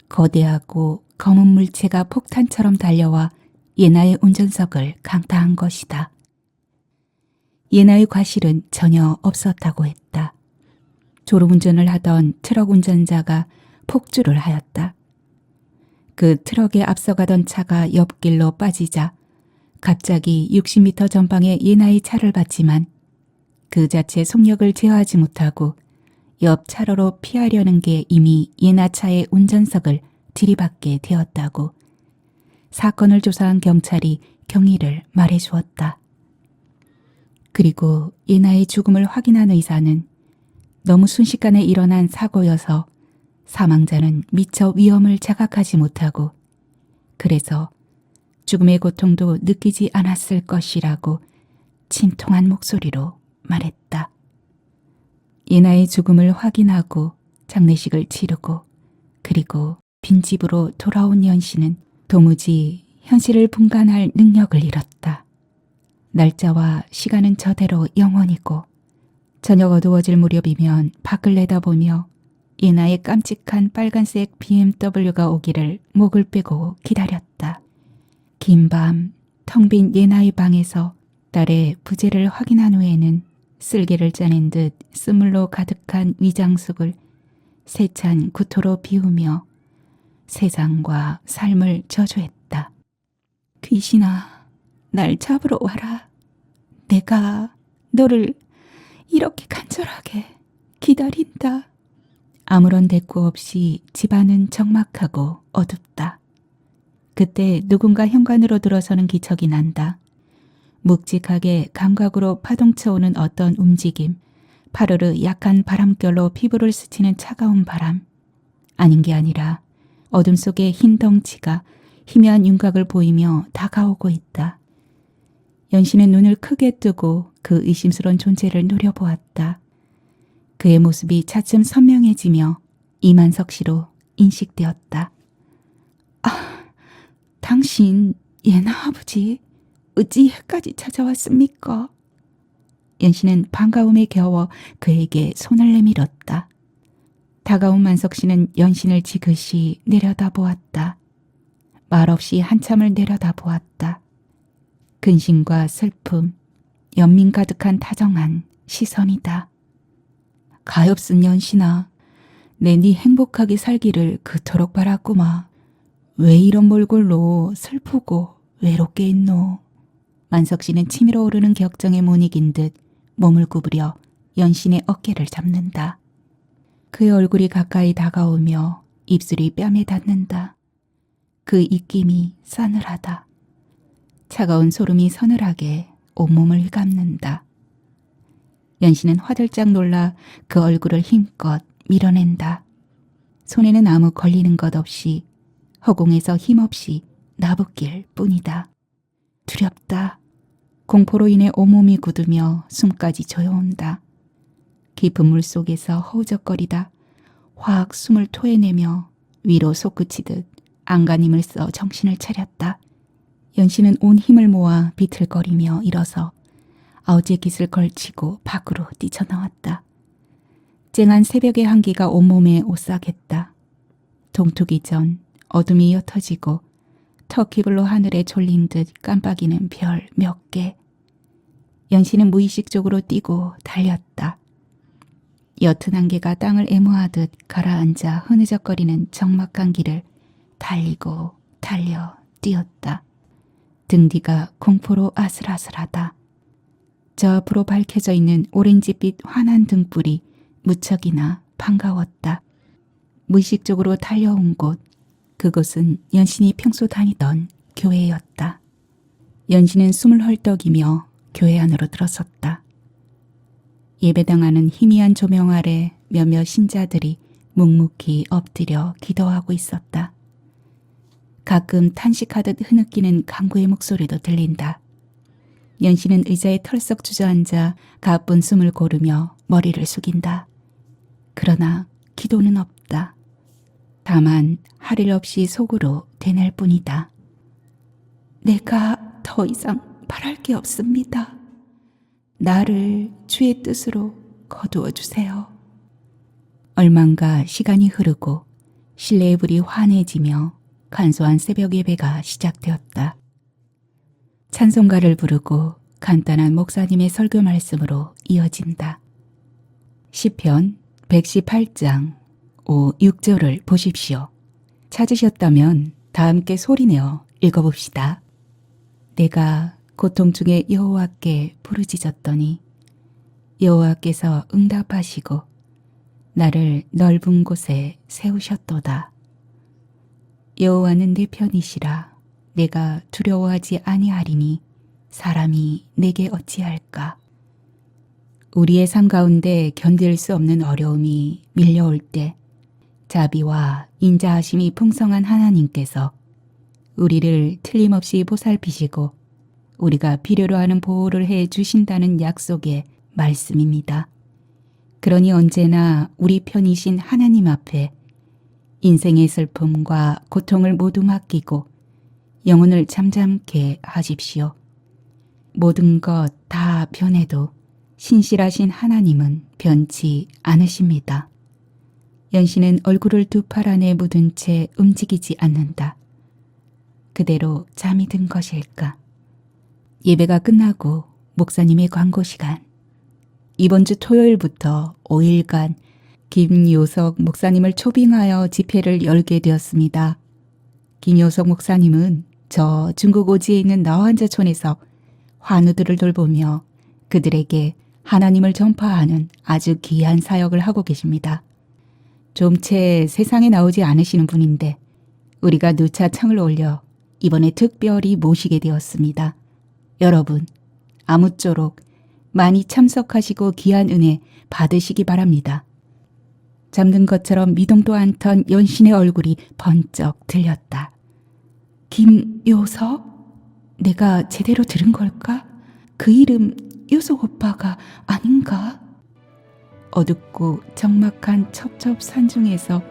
[SPEAKER 1] 거대하고 검은 물체가 폭탄처럼 달려와 예나의 운전석을 강타한 것이다. 예나의 과실은 전혀 없었다고 했다. 졸음운전을 하던 트럭 운전자가 폭주를 하였다. 그 트럭에 앞서가던 차가 옆길로 빠지자 갑자기 60m 전방에 예나의 차를 봤지만 그 자체 속력을 제어하지 못하고 옆 차로로 피하려는 게 이미 예나 차의 운전석을 들이받게 되었다고 사건을 조사한 경찰이 경위를 말해주었다. 그리고 예나의 죽음을 확인한 의사는 너무 순식간에 일어난 사고여서 사망자는 미처 위험을 자각하지 못하고 그래서 죽음의 고통도 느끼지 않았을 것이라고 침통한 목소리로 말했다. 예나의 죽음을 확인하고 장례식을 치르고 그리고 빈집으로 돌아온 연씨는 도무지 현실을 분간할 능력을 잃었다. 날짜와 시간은 저대로 영원이고 저녁 어두워질 무렵이면 밖을 내다보며 예나의 깜찍한 빨간색 BMW가 오기를 목을 빼고 기다렸다. 긴 밤 텅 빈 예나의 방에서 딸의 부재를 확인한 후에는 쓸개를 짜낸 듯 스물로 가득한 위장숙을 세찬 구토로 비우며 세상과 삶을 저주했다. 귀신아, 날 잡으러 와라. 내가 너를 이렇게 간절하게 기다린다. 아무런 대꾸 없이 집안은 적막하고 어둡다. 그때 누군가 현관으로 들어서는 기척이 난다. 묵직하게 감각으로 파동쳐오는 어떤 움직임, 파르르 약한 바람결로 피부를 스치는 차가운 바람. 아닌 게 아니라 어둠 속에 흰 덩치가 희미한 윤곽을 보이며 다가오고 있다. 연씨는 눈을 크게 뜨고 그 의심스러운 존재를 노려보았다. 그의 모습이 차츰 선명해지며 이만석 씨로 인식되었다. 아, 당신 예나 아버지 어찌 해까지 찾아왔습니까? 연씨는 반가움에 겨워 그에게 손을 내밀었다. 다가온 만석 씨는 연신을 지그시 내려다보았다. 말없이 한참을 내려다보았다. 근심과 슬픔, 연민 가득한 다정한 시선이다. 가엾은 연신아, 내 네 행복하게 살기를 그토록 바랐구마. 왜 이런 몰골로 슬프고 외롭게 있노? 만석 씨는 치밀어 오르는 격정에 못 이긴 듯 몸을 구부려 연신의 어깨를 잡는다. 그의 얼굴이 가까이 다가오며 입술이 뺨에 닿는다. 그 입김이 싸늘하다. 차가운 소름이 서늘하게 온몸을 감는다. 연씨는 화들짝 놀라 그 얼굴을 힘껏 밀어낸다. 손에는 아무 걸리는 것 없이 허공에서 힘없이 나붓길 뿐이다. 두렵다. 공포로 인해 온몸이 굳으며 숨까지 조여온다. 깊은 물속에서 허우적거리다 확 숨을 토해내며 위로 솟구치듯 안간힘을 써 정신을 차렸다. 연씨는 온 힘을 모아 비틀거리며 일어서 아우지의 깃을 걸치고 밖으로 뛰쳐나왔다. 쨍한 새벽의 한기가 온몸에 오싹했다. 동트기 전 어둠이 옅어지고 터키블로 하늘에 졸린 듯 깜빡이는 별 몇 개. 연씨는 무의식적으로 뛰고 달렸다. 옅은 안개가 땅을 애무하듯 가라앉아 흐느적거리는 적막한 길을 달리고 달려 뛰었다. 등 뒤가 공포로 아슬아슬하다. 저 앞으로 밝혀져 있는 오렌지빛 환한 등불이 무척이나 반가웠다. 무의식적으로 달려온 곳, 그곳은 연신이 평소 다니던 교회였다. 연신은 숨을 헐떡이며 교회 안으로 들어섰다. 예배당하는 희미한 조명 아래 몇몇 신자들이 묵묵히 엎드려 기도하고 있었다. 가끔 탄식하듯 흐느끼는 간구의 목소리도 들린다. 연씨는 의자에 털썩 주저앉아 가쁜 숨을 고르며 머리를 숙인다. 그러나 기도는 없다. 다만 할 일 없이 속으로 되낼 뿐이다. 내가 더 이상 바랄 게 없습니다. 나를 주의 뜻으로 거두어 주세요. 얼만가 시간이 흐르고 실내의 불이 환해지며 간소한 새벽 예배가 시작되었다. 찬송가를 부르고 간단한 목사님의 설교 말씀으로 이어진다. 시편 118장 5, 6절을 보십시오. 찾으셨다면 다 함께 소리내어 읽어봅시다. 내가 고통 중에 여호와께 부르짖었더니 여호와께서 응답하시고 나를 넓은 곳에 세우셨도다. 여호와는 내 편이시라. 내가 두려워하지 아니하리니 사람이 내게 어찌할까. 우리의 삶 가운데 견딜 수 없는 어려움이 밀려올 때 자비와 인자하심이 풍성한 하나님께서 우리를 틀림없이 보살피시고 우리가 필요로 하는 보호를 해 주신다는 약속의 말씀입니다. 그러니 언제나 우리 편이신 하나님 앞에 인생의 슬픔과 고통을 모두 맡기고 영혼을 잠잠케 하십시오. 모든 것 다 변해도 신실하신 하나님은 변치 않으십니다. 연신은 얼굴을 두 팔 안에 묻은 채 움직이지 않는다. 그대로 잠이 든 것일까? 예배가 끝나고 목사님의 광고 시간. 이번 주 토요일부터 5일간 김요석 목사님을 초빙하여 집회를 열게 되었습니다. 김요석 목사님은 저 중국 오지에 있는 나환자촌에서 환우들을 돌보며 그들에게 하나님을 전파하는 아주 귀한 사역을 하고 계십니다. 좀 채 세상에 나오지 않으시는 분인데 우리가 누차 청을 올려 이번에 특별히 모시게 되었습니다. 여러분, 아무쪼록 많이 참석하시고 귀한 은혜 받으시기 바랍니다. 잠든 것처럼 미동도 않던 연신의 얼굴이 번쩍 들렸다. 김요석? 내가 제대로 들은 걸까? 그 이름 요석 오빠가 아닌가? 어둡고 적막한 첩첩산 중에서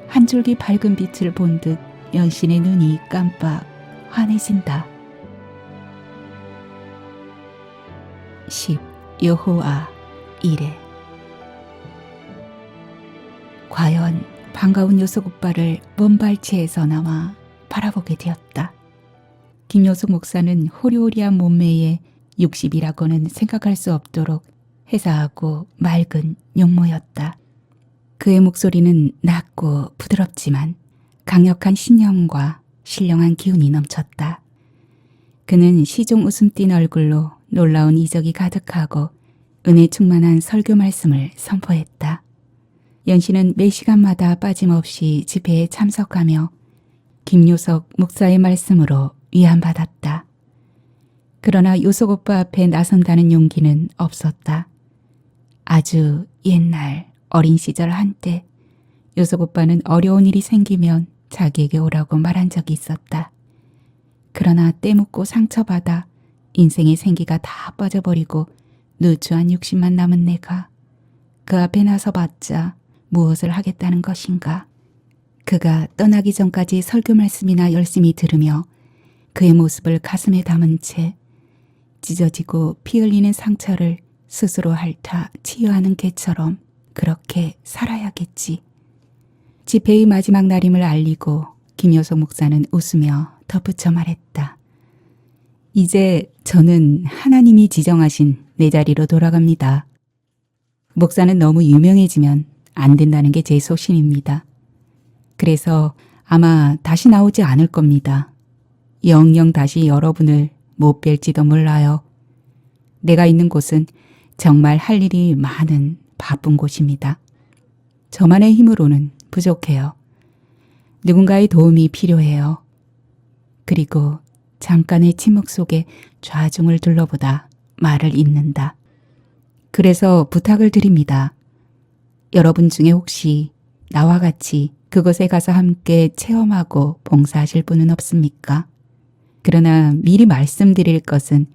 [SPEAKER 1] 한 줄기 밝은 빛을 본 듯 연신의 눈이 깜빡 환해진다. 10. 여호와 이레. 과연 반가운 요석 오빠를 먼 발치에서 나와 바라보게 되었다. 김요석 목사는 호리호리한 몸매에 60이라고는 생각할 수 없도록 해사하고 맑은 용모였다. 그의 목소리는 낮고 부드럽지만 강력한 신념과 신령한 기운이 넘쳤다. 그는 시종 웃음 띤 얼굴로 놀라운 이적이 가득하고 은혜 충만한 설교 말씀을 선포했다. 연신은 매 시간마다 빠짐없이 집회에 참석하며 김요석 목사의 말씀으로 위안받았다. 그러나 요석 오빠 앞에 나선다는 용기는 없었다. 아주 옛날 어린 시절 한때 요석 오빠는 어려운 일이 생기면 자기에게 오라고 말한 적이 있었다. 그러나 때묻고 상처받아 인생의 생기가 다 빠져버리고 누추한 욕심만 남은 내가 그 앞에 나서봤자 무엇을 하겠다는 것인가. 그가 떠나기 전까지 설교 말씀이나 열심히 들으며 그의 모습을 가슴에 담은 채 찢어지고 피 흘리는 상처를 스스로 핥아 치유하는 개처럼 그렇게 살아야겠지. 집회의 마지막 날임을 알리고 김요석 목사는 웃으며 덧붙여 말했다. 이제 저는 하나님이 지정하신 내 자리로 돌아갑니다. 목사는 너무 유명해지면 안 된다는 게 제 소신입니다. 그래서 아마 다시 나오지 않을 겁니다. 영영 다시 여러분을 못 뵐지도 몰라요. 내가 있는 곳은 정말 할 일이 많은 바쁜 곳입니다. 저만의 힘으로는 부족해요. 누군가의 도움이 필요해요. 그리고 잠깐의 침묵 속에 좌중을 둘러보다 말을 잇는다. 그래서 부탁을 드립니다. 여러분 중에 혹시 나와 같이 그곳에 가서 함께 체험하고 봉사하실 분은 없습니까? 그러나 미리 말씀드릴 것은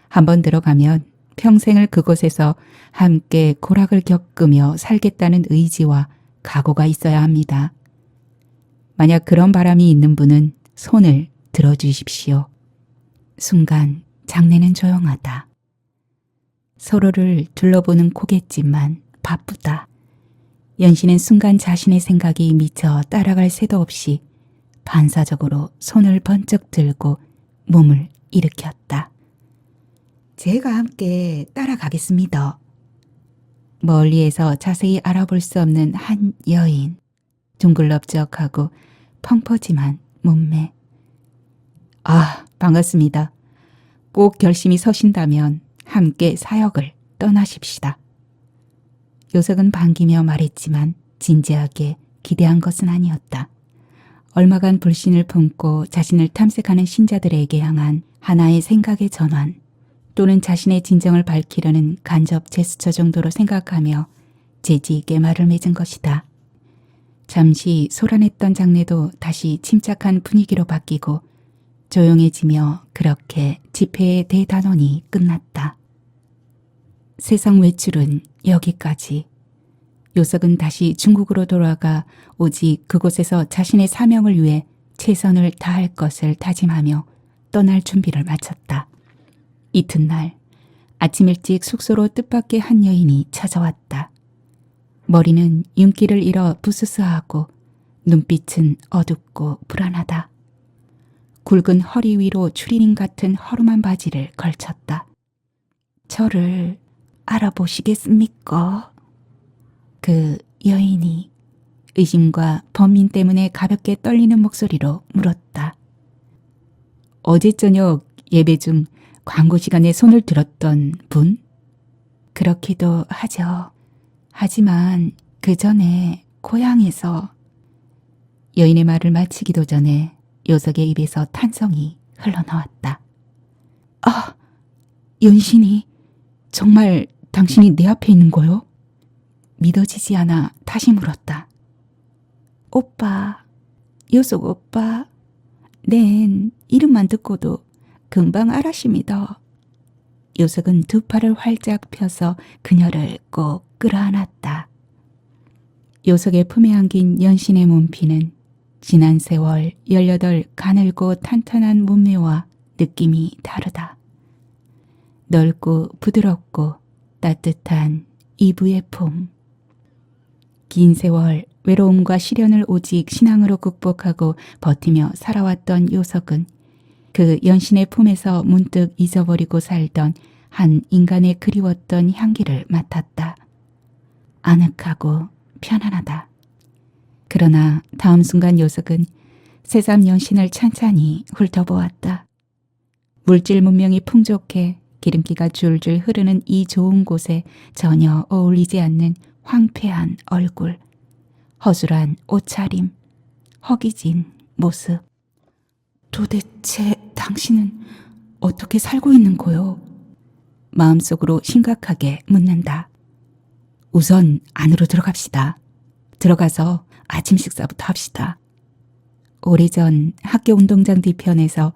[SPEAKER 1] 한번 들어가면 평생을 그곳에서 함께 고락을 겪으며 살겠다는 의지와 각오가 있어야 합니다. 만약 그런 바람이 있는 분은 손을 들어주십시오. 순간 장내는 조용하다. 서로를 둘러보는 고갯짓만 바쁘다. 연신은 순간 자신의 생각이 미쳐 따라갈 새도 없이 반사적으로 손을 번쩍 들고 몸을 일으켰다. 제가 함께 따라가겠습니다. 멀리에서 자세히 알아볼 수 없는 한 여인. 둥글럽적하고 펑퍼짐한 몸매. 아, 반갑습니다. 꼭 결심이 서신다면 함께 사역을 떠나십시다. 요석은 반기며 말했지만 진지하게 기대한 것은 아니었다. 얼마간 불신을 품고 자신을 탐색하는 신자들에게 향한 하나의 생각의 전환 또는 자신의 진정을 밝히려는 간접 제스처 정도로 생각하며 재지 있게 말을 맺은 것이다. 잠시 소란했던 장내도 다시 침착한 분위기로 바뀌고 조용해지며 그렇게 집회의 대단원이 끝났다. 세상 외출은 여기까지. 요석은 다시 중국으로 돌아가 오직 그곳에서 자신의 사명을 위해 최선을 다할 것을 다짐하며 떠날 준비를 마쳤다. 이튿날 아침 일찍 숙소로 뜻밖의 한 여인이 찾아왔다. 머리는 윤기를 잃어 부스스하고 눈빛은 어둡고 불안하다. 굵은 허리 위로 추리닝 같은 허름한 바지를 걸쳤다. 저를 알아보시겠습니까? 그 여인이 의심과 번민 때문에 가볍게 떨리는 목소리로 물었다. 어제 저녁 예배 중 광고 시간에 손을 들었던 분? 그렇기도 하죠. 하지만 그 전에 고향에서 여인의 말을 마치기도 전에 요석의 입에서 탄성이 흘러나왔다. 아, 연신이 정말 당신이 내 앞에 있는 거요? 믿어지지 않아 다시 물었다. 오빠, 요석 오빠, 넨 이름만 듣고도 금방 알아십니다. 요석은 두 팔을 활짝 펴서 그녀를 꼭 끌어안았다. 요석의 품에 안긴 연신의 몸피는 지난 세월 18 가늘고 탄탄한 몸매와 느낌이 다르다. 넓고 부드럽고 따뜻한 이브의 품. 긴 세월 외로움과 시련을 오직 신앙으로 극복하고 버티며 살아왔던 요석은 그 연신의 품에서 문득 잊어버리고 살던 한 인간의 그리웠던 향기를 맡았다. 아늑하고 편안하다. 그러나 다음 순간 요석은 새삼 연신을 찬찬히 훑어보았다. 물질 문명이 풍족해 기름기가 줄줄 흐르는 이 좋은 곳에 전혀 어울리지 않는 황폐한 얼굴, 허술한 옷차림, 허기진 모습. 도대체 당신은 어떻게 살고 있는 거요? 마음속으로 심각하게 묻는다. 우선 안으로 들어갑시다. 들어가서 아침 식사부터 합시다. 오래전 학교 운동장 뒤편에서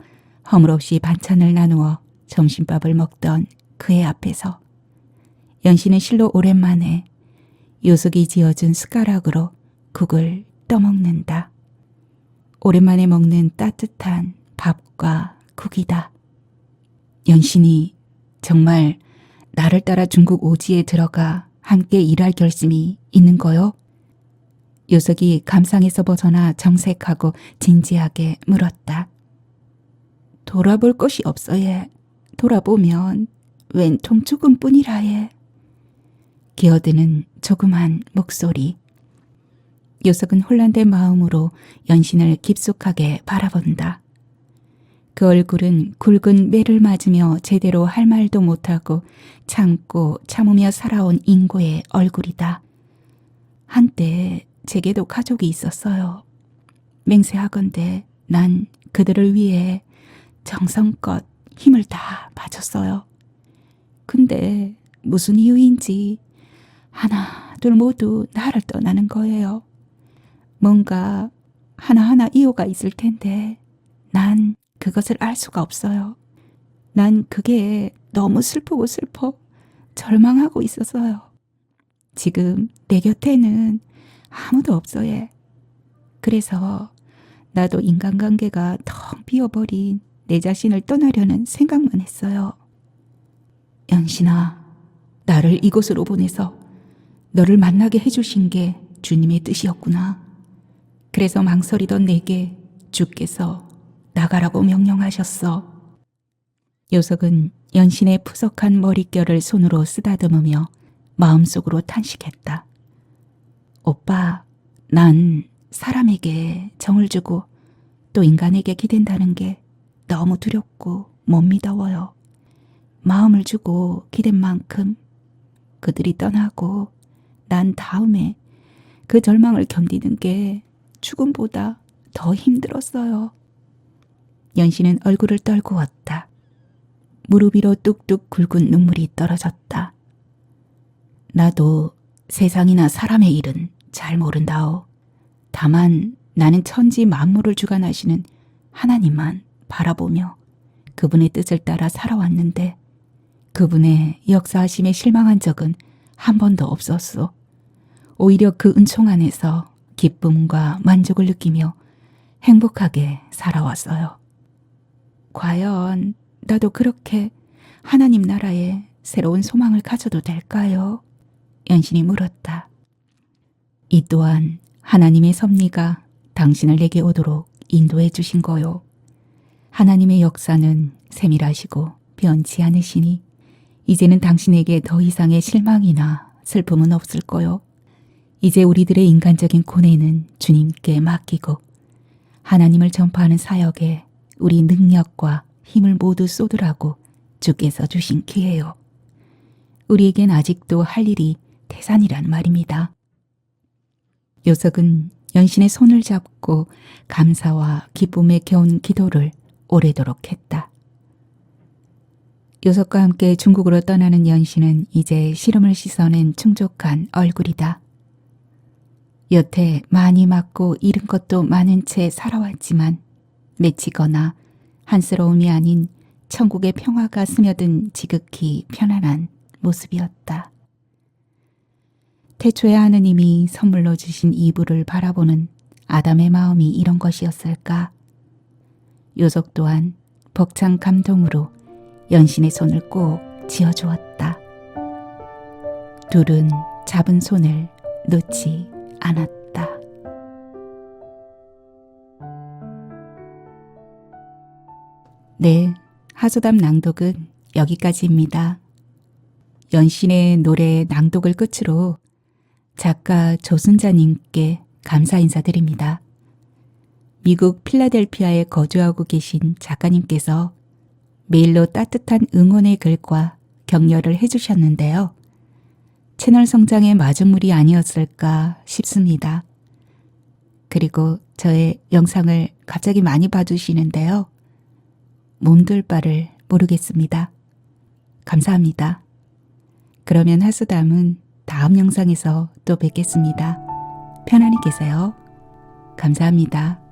[SPEAKER 1] 허물없이 반찬을 나누어 점심밥을 먹던 그의 앞에서 연신은 실로 오랜만에 요석이 지어준 숟가락으로 국을 떠먹는다. 오랜만에 먹는 따뜻한 밥과 국이다. 연신이 정말 나를 따라 중국 오지에 들어가 함께 일할 결심이 있는 거요? 요석이 감상에서 벗어나 정색하고 진지하게 물었다. 돌아볼 것이 없어 예. 돌아보면 웬통 조금뿐이라 해. 기어드는 조그만 목소리. 요석은 혼란된 마음으로 연신을 깊숙하게 바라본다. 그 얼굴은 굵은 매를 맞으며 제대로 할 말도 못하고 참고 참으며 살아온 인고의 얼굴이다. 한때 제게도 가족이 있었어요. 맹세하건대 난 그들을 위해 정성껏 힘을 다 바쳤어요. 근데 무슨 이유인지 하나 둘 모두 나를 떠나는 거예요. 뭔가 하나하나 이유가 있을 텐데 난 그것을 알 수가 없어요. 난 그게 너무 슬프고 슬퍼 절망하고 있었어요. 지금 내 곁에는 아무도 없어 얘. 그래서 나도 인간관계가 텅 비어버린 내 자신을 떠나려는 생각만 했어요. 연신아, 나를 이곳으로 보내서 너를 만나게 해주신 게 주님의 뜻이었구나. 그래서 망설이던 내게 주께서 나가라고 명령하셨어. 요석은 연신의 푸석한 머릿결을 손으로 쓰다듬으며 마음속으로 탄식했다. 오빠, 난 사람에게 정을 주고 또 인간에게 기댄다는 게 너무 두렵고 못 믿어워요. 마음을 주고 기댄 만큼 그들이 떠나고 난 다음에 그 절망을 견디는 게 죽음보다 더 힘들었어요. 연신은 얼굴을 떨구었다. 무릎 위로 뚝뚝 굵은 눈물이 떨어졌다. 나도 세상이나 사람의 일은 잘 모른다오. 다만 나는 천지 만물을 주관하시는 하나님만 바라보며 그분의 뜻을 따라 살아왔는데 그분의 역사하심에 실망한 적은 한 번도 없었소. 오히려 그 은총 안에서 기쁨과 만족을 느끼며 행복하게 살아왔어요. 과연 나도 그렇게 하나님 나라에 새로운 소망을 가져도 될까요? 연신이 물었다. 이 또한 하나님의 섭리가 당신을 내게 오도록 인도해 주신 거요. 하나님의 역사는 세밀하시고 변치 않으시니 이제는 당신에게 더 이상의 실망이나 슬픔은 없을 거요. 이제 우리들의 인간적인 고뇌는 주님께 맡기고 하나님을 전파하는 사역에 우리 능력과 힘을 모두 쏟으라고 주께서 주신 기회요. 우리에겐 아직도 할 일이 태산이란 말입니다. 요석은 연신의 손을 잡고 감사와 기쁨에 겨운 기도를 오래도록 했다. 요석과 함께 중국으로 떠나는 연신은 이제 시름을 씻어낸 충족한 얼굴이다. 여태 많이 맞고 잃은 것도 많은 채 살아왔지만 맺히거나 한스러움이 아닌 천국의 평화가 스며든 지극히 편안한 모습이었다. 태초에 하느님이 선물로 주신 이불을 바라보는 아담의 마음이 이런 것이었을까? 요석 또한 벅찬 감동으로 연신의 손을 꼭 쥐어주었다. 둘은 잡은 손을 놓지 않았다. 네, 하소담 낭독은 여기까지입니다. 연신의 노래 낭독을 끝으로 작가 조순자님께 감사 인사드립니다. 미국 필라델피아에 거주하고 계신 작가님께서 메일로 따뜻한 응원의 글과 격려를 해주셨는데요. 채널 성장의 마중물이 아니었을까 싶습니다. 그리고 저의 영상을 갑자기 많이 봐주시는데요. 몸둘 바를 모르겠습니다. 감사합니다. 그러면 하수담은 다음 영상에서 또 뵙겠습니다. 편안히 계세요. 감사합니다.